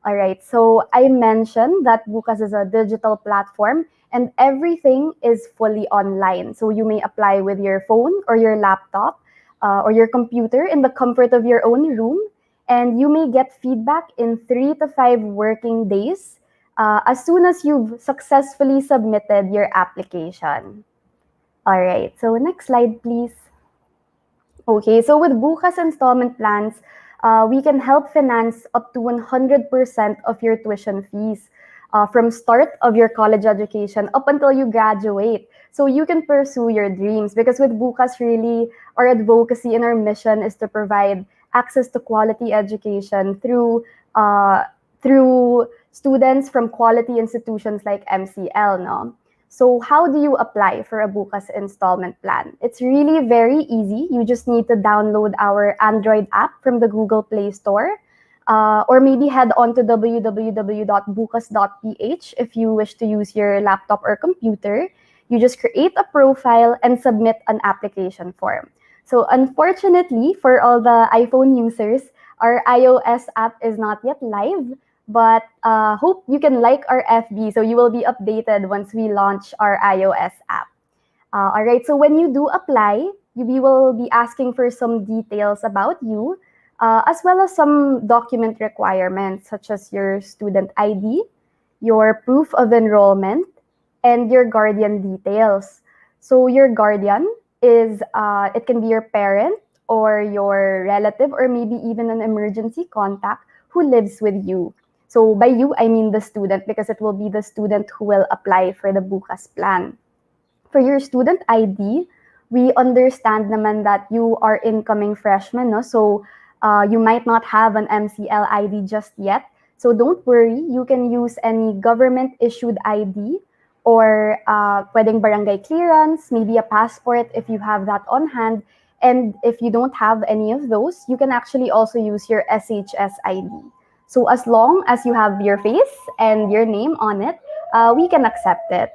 All right, so I mentioned that Bukas is a digital platform and everything is fully online. So you may apply with your phone or your laptop or your computer in the comfort of your own room, and you may get feedback in 3 to 5 working days as soon as you've successfully submitted your application. All right, so next slide, please. Okay, so with Bukas installment plans, we can help finance up to 100% of your tuition fees from start of your college education up until you graduate. So you can pursue your dreams because with Bukas, really, our advocacy and our mission is to provide access to quality education through students from quality institutions like MCL, no? So how do you apply for a Bukas installment plan? It's really very easy. You just need to download our Android app from the Google Play Store, or maybe head on to www.bukas.ph if you wish to use your laptop or computer. You just create a profile and submit an application form. So unfortunately, for all the iPhone users, our iOS app is not yet live, but hope you can like our FB so you will be updated once we launch our iOS app. All right, so when you do apply, we will be asking for some details about you, as well as some document requirements such as your student ID, your proof of enrollment, and your guardian details. So your guardian is, it can be your parent or your relative or maybe even an emergency contact who lives with you. So by you, I mean the student because it will be the student who will apply for the Bukas plan. For your student ID, we understand naman that you are incoming freshman, no? So you might not have an MCL ID just yet. So don't worry, you can use any government-issued ID or pwedeng barangay clearance, maybe a passport if you have that on hand. And if you don't have any of those, you can actually also use your SHS ID. So as long as you have your face and your name on it, we can accept it.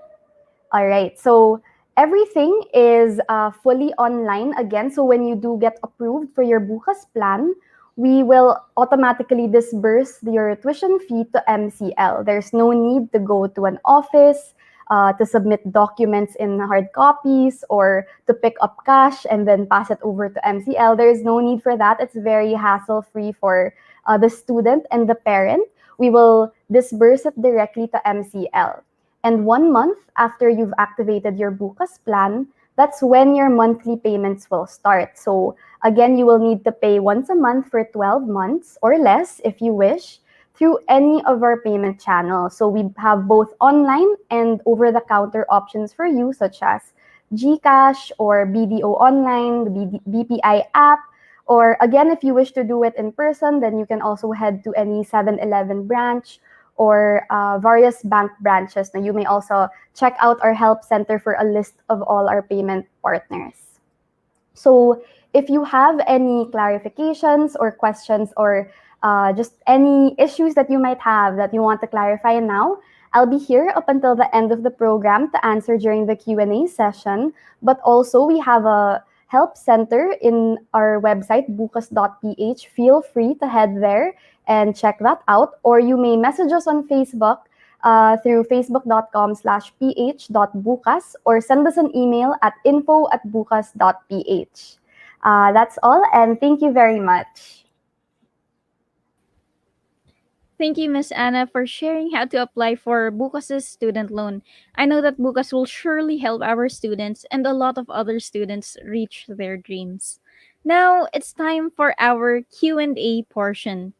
All right, so everything is fully online again. So when you do get approved for your Bukas plan, we will automatically disburse your tuition fee to MCL. There's no need to go to an office to submit documents in hard copies or to pick up cash and then pass it over to MCL. There's no need for that. It's very hassle-free for the student and the parent. We will disburse it directly to MCL. And 1 month after you've activated your Bukas plan, that's when your monthly payments will start. So again, you will need to pay once a month for 12 months or less if you wish through any of our payment channels. So we have both online and over-the-counter options for you, such as GCash or BDO Online, the BPI app. Or again, if you wish to do it in person, then you can also head to any 7-Eleven branch or various bank branches. Now, you may also check out our help center for a list of all our payment partners. So if you have any clarifications or questions or just any issues that you might have that you want to clarify now, I'll be here up until the end of the program to answer during the Q&A session. But also, we have a help center in our website, bukas.ph. Feel free to head there and check that out. Or you may message us on Facebook through facebook.com/ph.bukas or send us an email at info@bukas.ph. That's all, and thank you very much. Thank you, Miss Anna, for sharing how to apply for Bukas' student loan. I know that Bukas will surely help our students and a lot of other students reach their dreams. Now, it's time for our Q&A portion.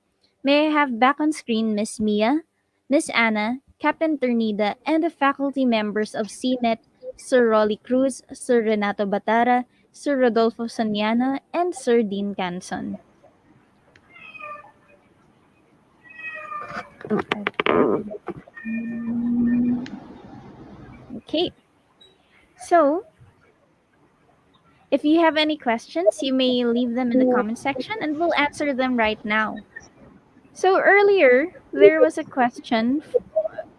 May I have back on screen Miss Mia, Miss Anna, Captain Ternida, and the faculty members of CNET, Sir Rolly Cruz, Sir Renato Batara, Sir Rodolfo Saniana, and Sir Dean Canson. Okay. So, if you have any questions, you may leave them in the comment section and we'll answer them right now. So, earlier, there was a question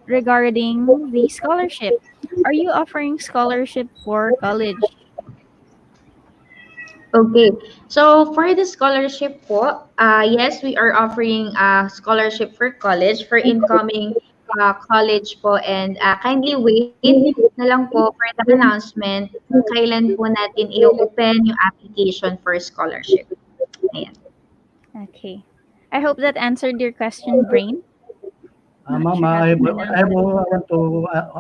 regarding the scholarship. Are you offering scholarship for college? Okay. So for the scholarship po, yes, we are offering a scholarship for college for incoming college po, and kindly wait na lang po for the announcement kung kailan po natin i-open yung application for scholarship. Ayan. Okay. I hope that answered your question, Brain. Not Ma'am, sure how I, to pronounce I, it.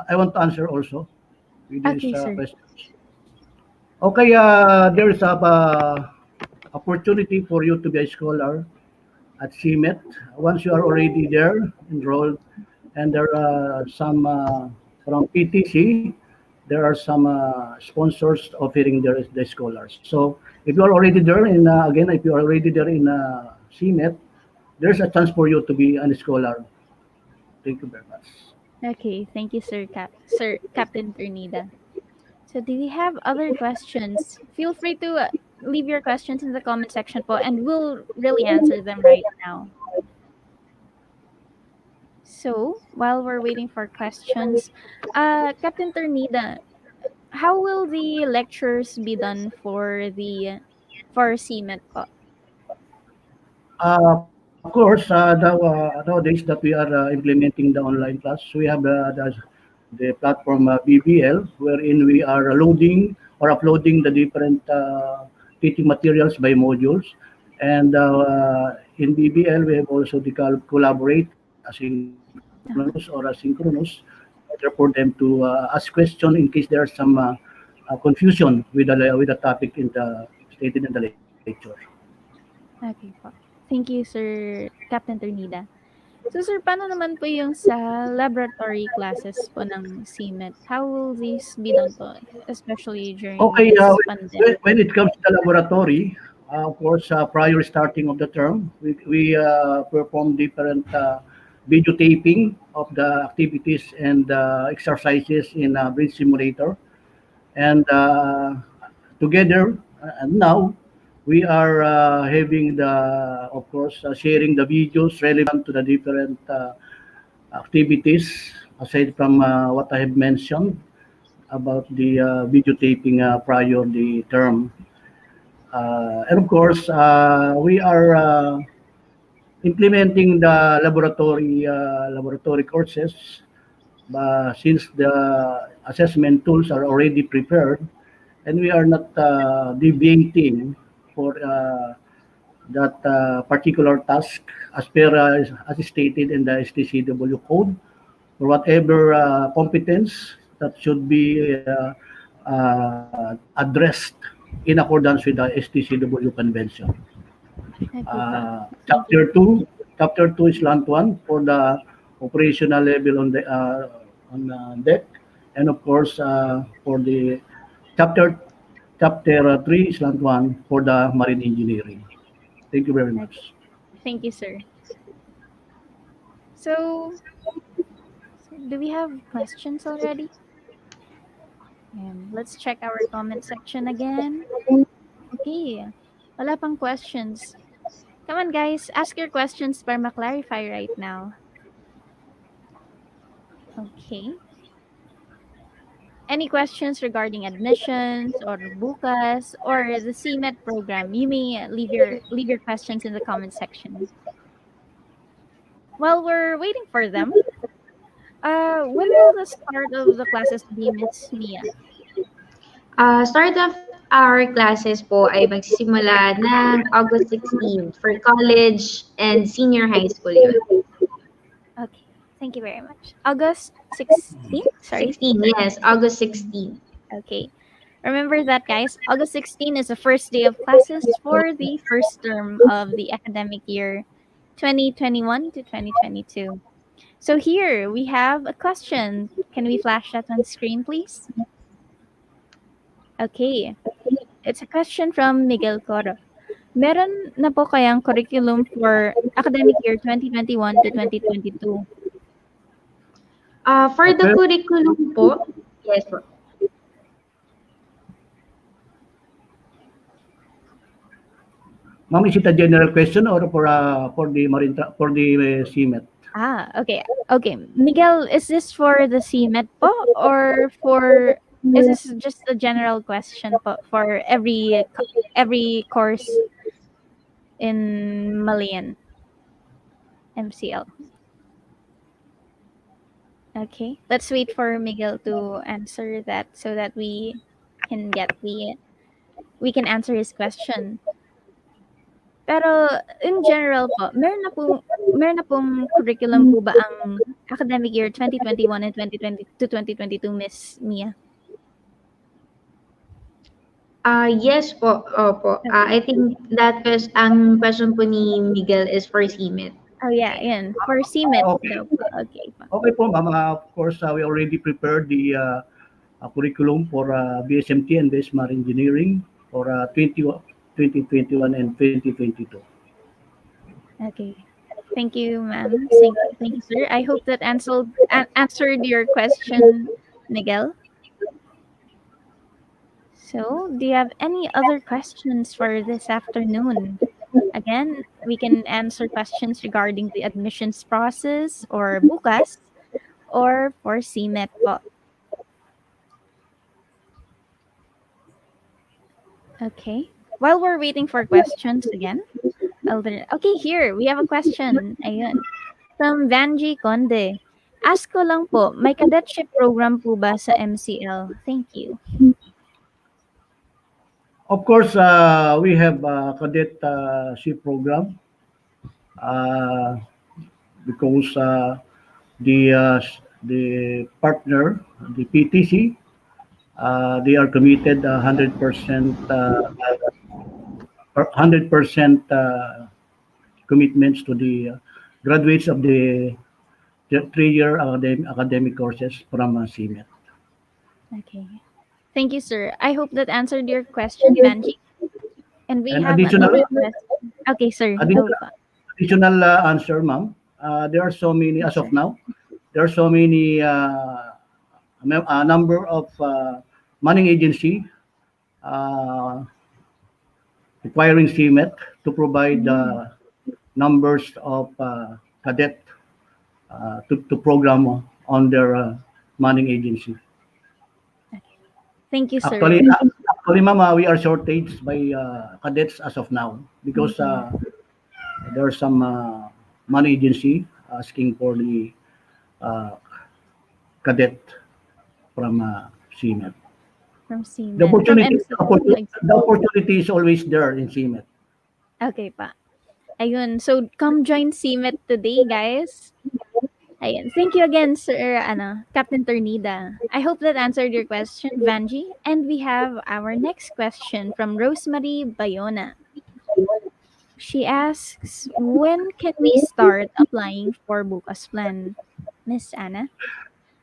I want to answer also with these Okay, sir. questions. Okay, there is a opportunity for you to be a scholar at CMET. Once you are already there, enrolled, and there are some from PTC, there are some sponsors offering the scholars. So if you are already there in, again, if you are already there in CMET, there's a chance for you to be a scholar. Thank you very much. Okay, thank you, Sir Captain Ternida. So, do we have other questions? Feel free to leave your questions in the comment section po, and we'll really answer them right now. So, while we're waiting for questions, Captain Ternida, how will the lectures be done for CMET po? Of course, nowadays that we are implementing the online class, we have the platform BBL, wherein we are loading or uploading the different teaching materials by modules. And in BBL, we have also the collaborate asynchronous or asynchronous, in order for them to ask questions in case there's some confusion with the topic in the stated in the lecture. Okay po. Thank you, Sir Captain Ternida. So, sir, paano naman po yung sa laboratory classes po ng CMET? How will these be done po, especially during Okay, this pandemic? when it comes to the laboratory, of course, prior starting of the term, we perform different videotaping of the activities and exercises in Bridge Simulator. And together, and now, we are having of course, sharing the videos relevant to the different activities, aside from what I have mentioned about the videotaping prior the term. And of course, we are implementing the laboratory courses since the assessment tools are already prepared, and we are not deviating for that particular task as per as stated in the STCW code, or whatever competence that should be addressed in accordance with the STCW convention. Chapter 2 is Land 1 for the operational level on deck, and of course for the chapter 3 is Land 1 for the marine engineering. Thank you very much. Thank you, sir. So, do we have questions already? Let's check our comment section again. Okay, wala pang questions. Come on, guys, ask your questions para ma-clarify right now. Okay. Any questions regarding admissions or bukas or the CMET program? You may leave your questions in the comment section. While we're waiting for them, when will the start of the classes be, Miss Mia? Start of our classes po ay magsisimula ng August 16 for college and senior high school yun. Okay, thank you very much. August 16? Sorry? 16, yes, August 16. Okay. Remember that, guys. August 16 is the first day of classes for the first term of the academic year 2021 to 2022. So here we have a question. Can we flash that on screen, please? Okay. It's a question from Miguel Coro. Meron na po kayang curriculum for academic year 2021 to 2022? For the curriculum po, yes po. Ma'am, is it a general question or for the CMET? Okay. Okay. Miguel, is this for the CMET po or for This is just a general question for every course in Malian MCL. Okay, let's wait for Miguel to answer that so that can get the we can answer his question. Pero in general po, meron na pong curriculum po ba ang academic year 2021 and 2020 to 2022, Miss Mia? Yes po, opo. I think ang question po ni Miguel is for CMET. Oh yeah, yan. For CMET Okay. daw po. Okay pa. Okay po, ma'am. Of course, we already prepared the curriculum for BSMT and Base Marine Engineering for 2021 and 2022. Okay. Thank you, ma'am. Thank you, sir. I hope that answered your question, Miguel. So, do you have any other questions for this afternoon? Again, we can answer questions regarding the admissions process or bukas or for CMET po. Okay. While we're waiting for questions again, okay, here, we have a question. Ayun. From Vanji Conde. Ask ko lang po, may cadetship program po ba sa MCL? Thank you. Of course, we have a cadetship program because the partner, the PTC, they are committed 100% 100% commitments to the graduates of the 3-year academic courses from CMET. Okay. Thank you, sir. I hope that answered your question, Vanji. And we have another question. Okay, sir. Additional answer, ma'am. There are so many, as of now, there are so many a number of money agency requiring CMET to provide numbers of cadet to program on their money agency. Thank you, sir. Actually, ma'am, we are shortage by cadets as of now because there are some money agency asking for the cadet from CMET. From CMET. The opportunity is always there in CMET. Okay pa. Ayun. So, come join CMET today, guys. Ayun. Thank you again, Sir Captain Ternida. I hope that answered your question, Vanji. And we have our next question from Rosemary Bayona. She asks, when can we start applying for Bukas Plan? Miss Anna?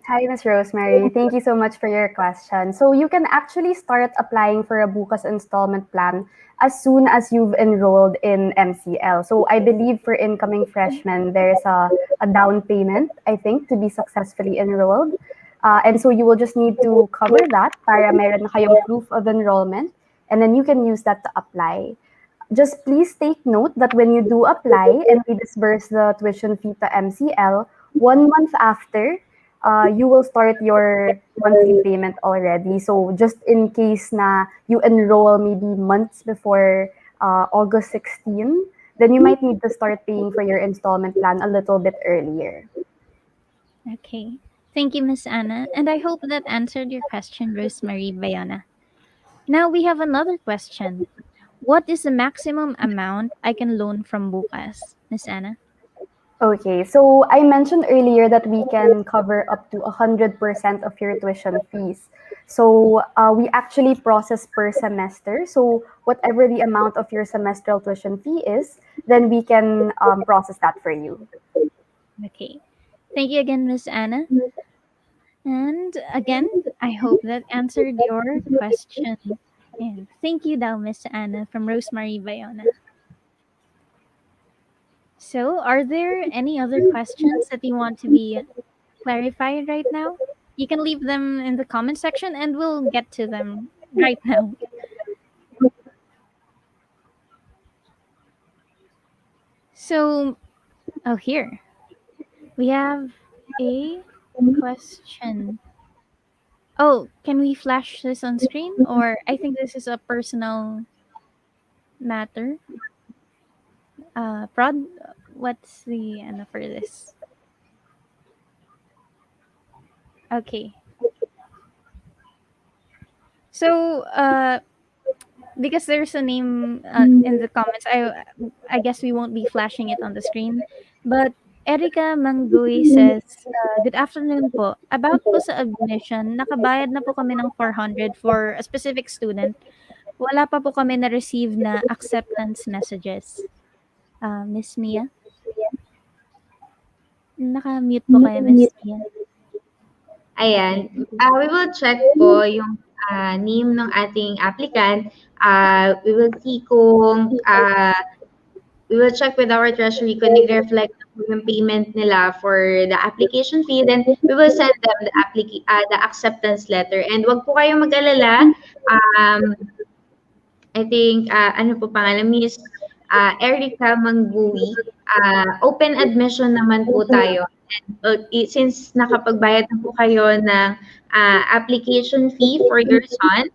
Hi, Ms. Rosemary. Thank you so much for your question. So you can actually start applying for a Bukas installment plan as soon as you've enrolled in MCL. So I believe for incoming freshmen, there's a down payment, I think, to be successfully enrolled. And so you will just need to cover that para meron na kayong proof of enrollment, and then you can use that to apply. Just please take note that when you do apply and we disburse the tuition fee to MCL, 1 month after, you will start your monthly payment already. So just in case na you enroll maybe months before August 16, then you might need to start paying for your installment plan a little bit earlier. Okay. Thank you, Miss Anna. And I hope that answered your question, Rosemary Bayana. Now we have another question. What is the maximum amount I can loan from Bukas, Miss Anna? Okay, so I mentioned earlier that we can cover up to 100% of your tuition fees. So we actually process per semester. So whatever the amount of your semestral tuition fee is, then we can process that for you. Okay. Thank you again, Miss Anna. And again, I hope that answered your question. And thank you, daw, Miss Anna from Rosemary Bayona. So, are there any other questions that you want to be clarified right now? You can leave them in the comment section and we'll get to them right now. So, here. We have a question. Oh, can we flash this on screen? Or I think this is a personal matter. Prod, what's the ano for this? Okay. So, because there's a name in the comments, I guess we won't be flashing it on the screen. But Erica Mangui says, good afternoon po. About po sa admission, nakabayad na po kami ng 400 for a specific student. Wala pa po kami na-receive na acceptance messages. Miss Mia? Naka-mute po kayo, Miss Mia. Ayan. We will check po yung name ng ating applicant. We will see kung we will check with our treasury kung nag-reflect na po yung payment nila for the application fee. Then we will send them the acceptance letter. And wag po kayong mag-alala. I think, ano po pangalan, Miss Erica Mangui. Open admission naman po tayo. And, since nakapagbayad na po kayo ng application fee for your son,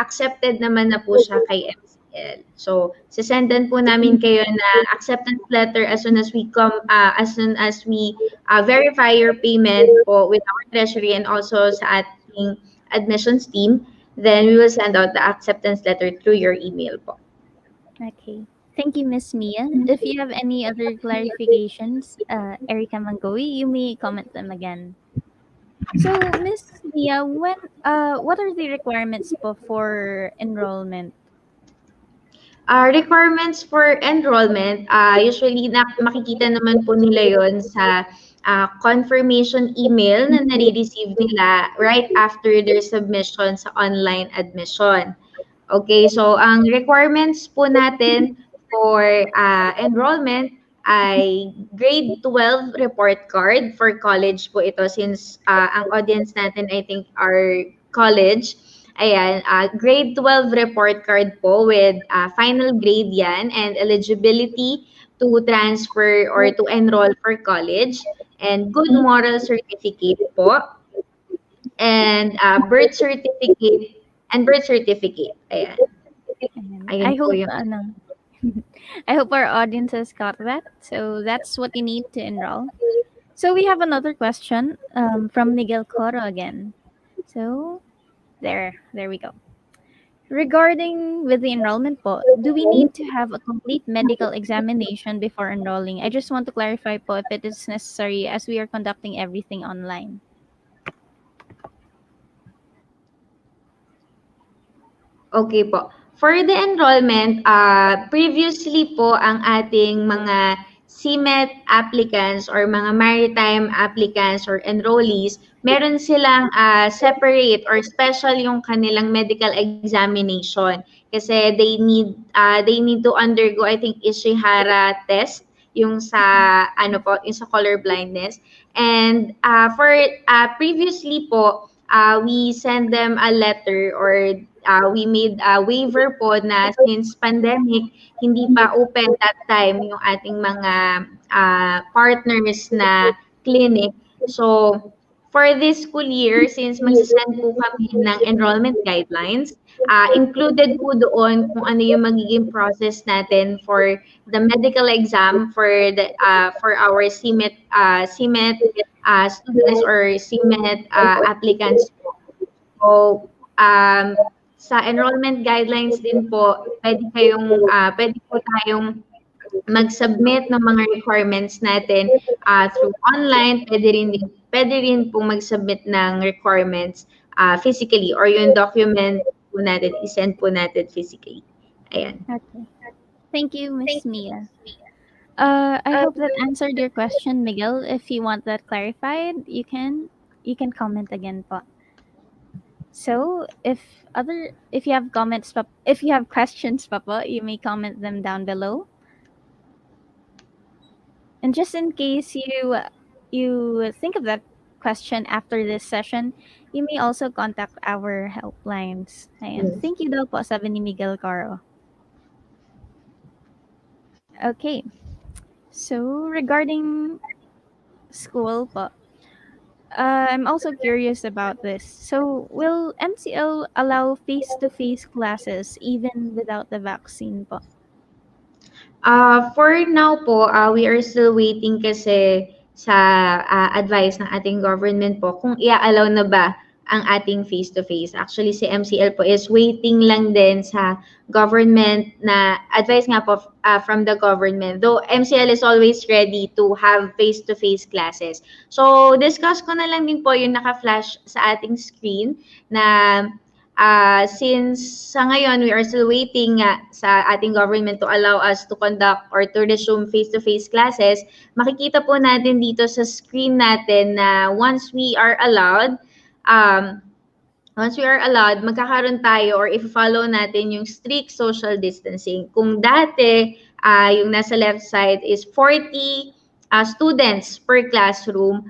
accepted naman na po siya kay MCL. So, sisendan po namin kayo ng acceptance letter as soon as we verify your payment po with our treasury and also sa ating admissions team. Then we will send out the acceptance letter through your email po. Okay. Thank you, Miss Mia. If you have any other clarifications, Erica Mangoy, you may comment them again. So, Miss Mia, what are the requirements for enrollment? Requirements for enrollment, usually makikita naman po nila yon sa confirmation email na nare-receive nila right after their submission sa online admission. Okay, so ang requirements po natin for enrollment ay grade 12 report card for college po ito since ang audience natin I think are college. Ayan, grade 12 report card po with final grade yan and eligibility to transfer or to enroll for college and good moral certificate po and birth certificate. Ayan. I hope I hope our audience has got that. So that's what you need to enroll. So we have another question from Miguel Coro again. So there we go. Regarding with the enrollment po, do we need to have a complete medical examination before enrolling? I just want to clarify po if it is necessary as we are conducting everything online. Okay po. For the enrollment, previously po ang ating mga CMET applicants or mga maritime applicants or enrollees, meron silang separate or special yung kanilang medical examination kasi they need to undergo I think Ishihara test yung sa yung sa color blindness. And for previously po we send them a letter or we made a waiver po na since pandemic, hindi pa open that time yung ating mga partners na clinic. So, for this school year, since magsasend po kami ng enrollment guidelines, included po doon kung ano yung magiging process natin for the medical exam for our CMET students or CMET applicants po. So, sa enrollment guidelines din po, pwede po tayong mag-submit ng mga requirements natin through online. Pwede rin po mag-submit ng requirements physically or yung document po natin, isend po natin physically. Ayan. Okay. Thank you, Miss Mia. I hope that answered your question, Miguel. If you want that clarified, you can comment again po. So, if you have comments, if you have questions, Papa, you may comment them down below. And just in case you think of that question after this session, you may also contact our helplines. Ayan. Thank you daw po, sabi ni Miguel Caro. Okay. So, regarding school po, I'm also curious about this. So, will MCL allow face-to-face classes even without the vaccine po? For now po, we are still waiting kasi sa advice ng ating government po kung i-allow na ba ang ating face-to-face. Actually, si MCL po is waiting lang din sa government na advice nga po from the government. Though MCL is always ready to have face-to-face classes. So, discuss ko na lang din po yung naka-flash sa ating screen na since sa ngayon we are still waiting nga sa ating government to allow us to conduct or to resume face-to-face classes, makikita po natin dito sa screen natin na once we are allowed, magkakaroon tayo or if-follow natin yung strict social distancing. Kung dati, yung nasa left side is 40 students per classroom,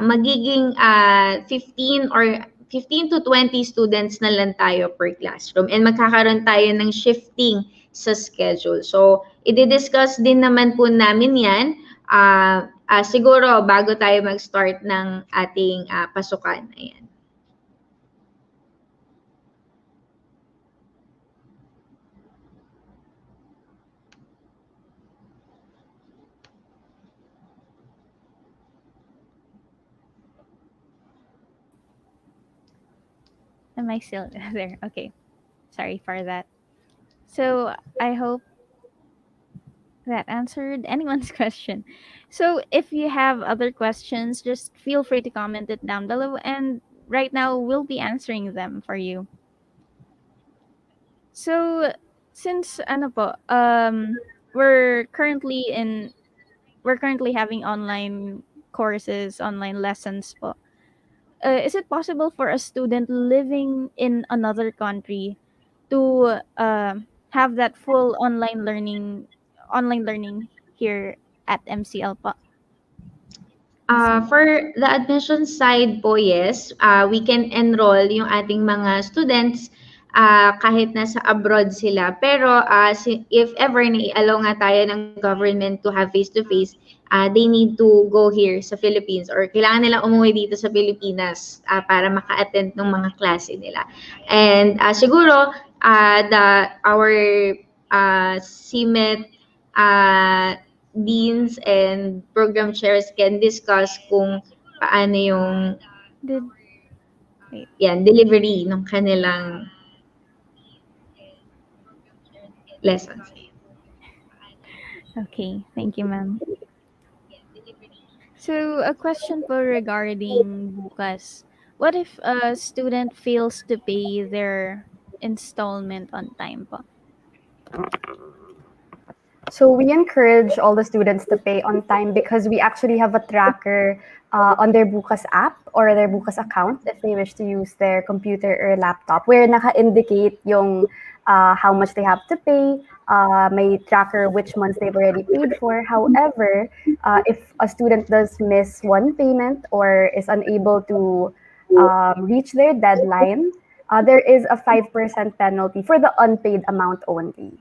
magiging 15 to 20 students na lang tayo per classroom and magkakaroon tayo ng shifting sa schedule. So, i-discuss din naman po namin yan siguro bago tayo mag-start ng ating pasukan. Ayan. Am I still there? Okay. Sorry for that. So, I hope that answered anyone's question. So, if you have other questions, just feel free to comment it down below, and right now we'll be answering them for you. So, since ano po, we're currently having online courses, online lessons po. Is it possible for a student living in another country to have that full online learning here at MCL po? For the admission side po, yes, we can enroll yung ating mga students kahit nasa abroad sila. Pero if ever na-allow nga tayo ng government to have face-to-face, they need to go here sa Philippines or kailangan nilang umuwi dito sa Pilipinas para maka-attend ng mga klase nila. And siguro, our CMET deans and program chairs can discuss kung paano yung delivery ng kanilang lessons. Okay, thank you, ma'am. So, a question po regarding bukas. What if a student fails to pay their installment on time po? So we encourage all the students to pay on time because we actually have a tracker on their Bukas app or their Bukas account if they wish to use their computer or laptop where naka-indicate yung how much they have to pay, may tracker which months they've already paid for. However, if a student does miss one payment or is unable to reach their deadline, there is a 5% penalty for the unpaid amount only.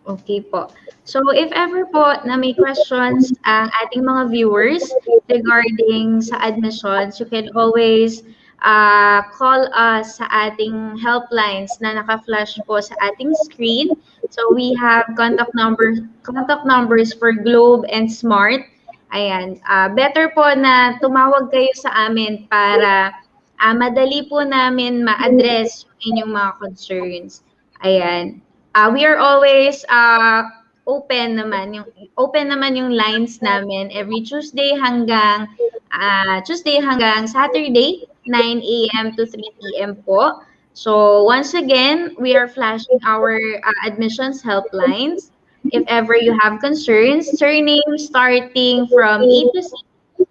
Okay po. So if ever po na may questions ang ating mga viewers regarding sa admissions, you can always call us sa ating helplines na naka-flash po sa ating screen. So we have contact numbers for Globe and Smart. Ayan. Better po na tumawag kayo sa amin para madali po namin ma-address yung inyong mga concerns. Ayan. We are always open naman yung lines namin every Tuesday hanggang Saturday 9 a.m. to 3 p.m. po. So once again, we are flashing our admissions helplines. If ever you have concerns, surname starting from A to C.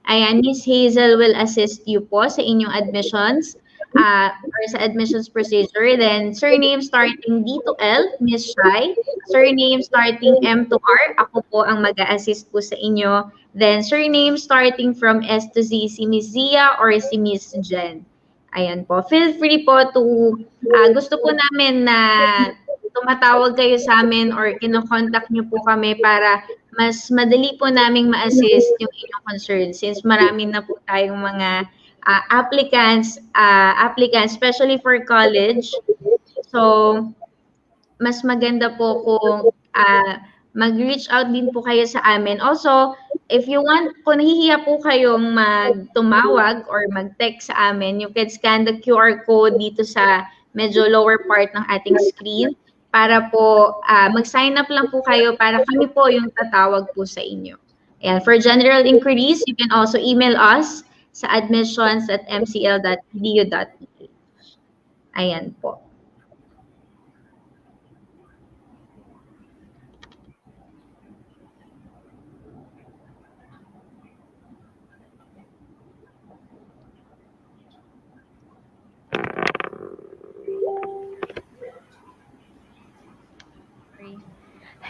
Ayan, Miss Hazel will assist you po sa inyong admissions or sa admissions procedure. Then, surname starting D to L, Miss Shai. Surname starting M to R, ako po ang mag-a-assist po sa inyo. Then, surname starting from S to Z, si Miss Zia or si Miss Jen. Ayan po. Feel free po to, gusto po namin na tumatawag kayo sa amin or kinokontak nyo po kami para mas madali po naming ma-assist yung inyong concerns since marami na po tayong mga applicants, especially for college. So, mas maganda po kung mag-reach out din po kayo sa amin. Also, if you want, kung nahihiya po kayong tumawag or mag-text sa amin, you can scan the QR code dito sa medyo lower part ng ating screen para po mag-sign up lang po kayo para kami po yung tatawag po sa inyo. And for general inquiries, you can also email us sa admissions@mcl.edu.ph. Ayan po.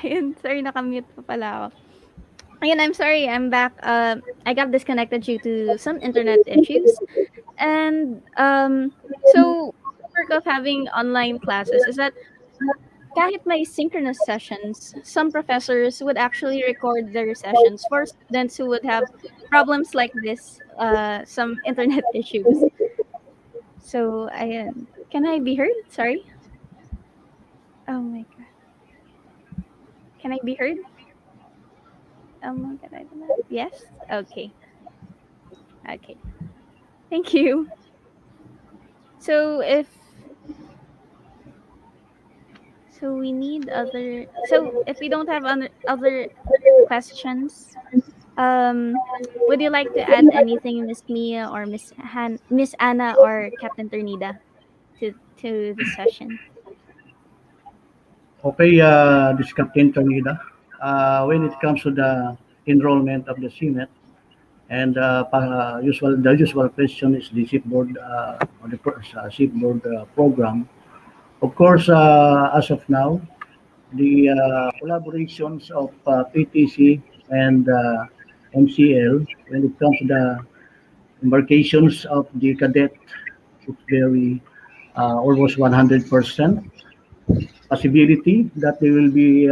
Ayun, sorry, nakamute pa pala ako. Ayun, I'm sorry, I'm back. I got disconnected due to some internet issues. And so, the work of having online classes is that kahit may synchronous sessions, some professors would actually record their sessions for students who would have problems like this, some internet issues. So, ayun. Can I be heard? Sorry. Oh my god. Can I be heard? Oh my god, I don't know. Yes? Okay. Okay. Thank you. So if we need other, so if we don't have other questions, would you like to add anything, Miss Mia or Miss Anna or Captain Ternida to the session? Okay, this is Captain Ternida. When it comes to the enrollment of the CMET, and the usual question is the shipboard or the shipboard program. Of course, as of now, the collaborations of PTC and MCL when it comes to the embarkations of the cadet, it's very almost 100% possibility that they will be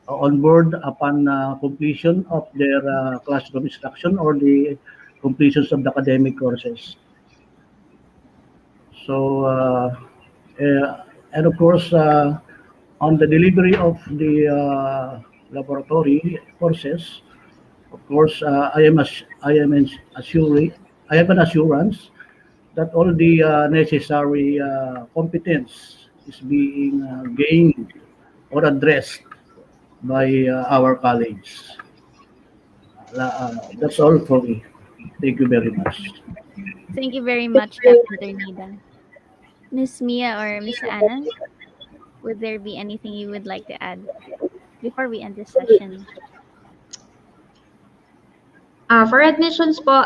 on board upon completion of their classroom instruction or the completions of the academic courses. So, and of course, on the delivery of the laboratory courses, of course, I have an assurance that all the necessary competence is being gained or addressed by our college. That's all for me. Thank you very much. Thank you very much, Captain Ternida. Miss Mia or Miss Anna, would there be anything you would like to add before we end this session? For admissions po,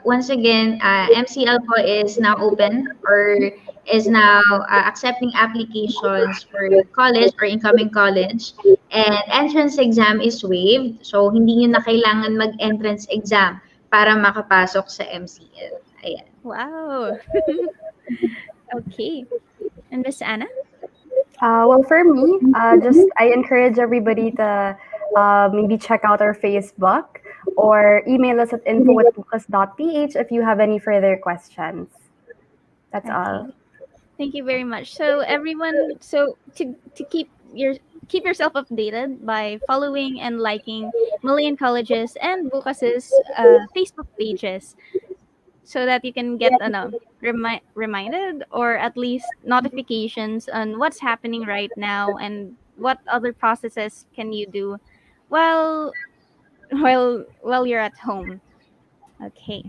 once again, MCL po is now open or is now accepting applications for college or incoming college. And entrance exam is waived. So, hindi nyo na kailangan mag-entrance exam para makapasok sa MCL. Ayan. Wow. Okay. And Miss Anna? Well, for me, just I encourage everybody to maybe check out our Facebook or email us at info@bukas.ph if you have any further questions. That's Okay. all. Thank you very much. So everyone, so to keep yourself updated by following and liking Malayan Colleges and Bukas's Facebook pages, so that you can get reminded or at least notifications on what's happening right now and what other processes can you do while while you're at home. Okay.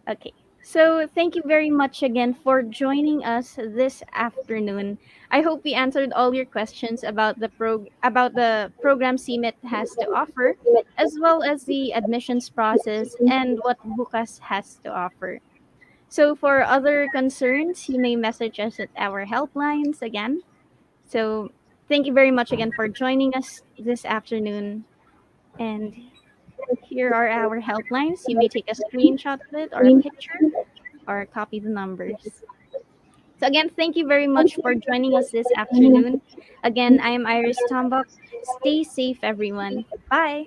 Okay. So thank you very much again for joining us this afternoon. I hope we answered all your questions about the program CMIT has to offer, as well as the admissions process and what Bukas has to offer. So for other concerns, you may message us at our helplines again. So thank you very much again for joining us this afternoon. And here are our helplines. You may take a screenshot of it or a picture or copy the numbers. So again, thank you very much for joining us this afternoon. Again, I am Iris Tombok. Stay safe, everyone. Bye.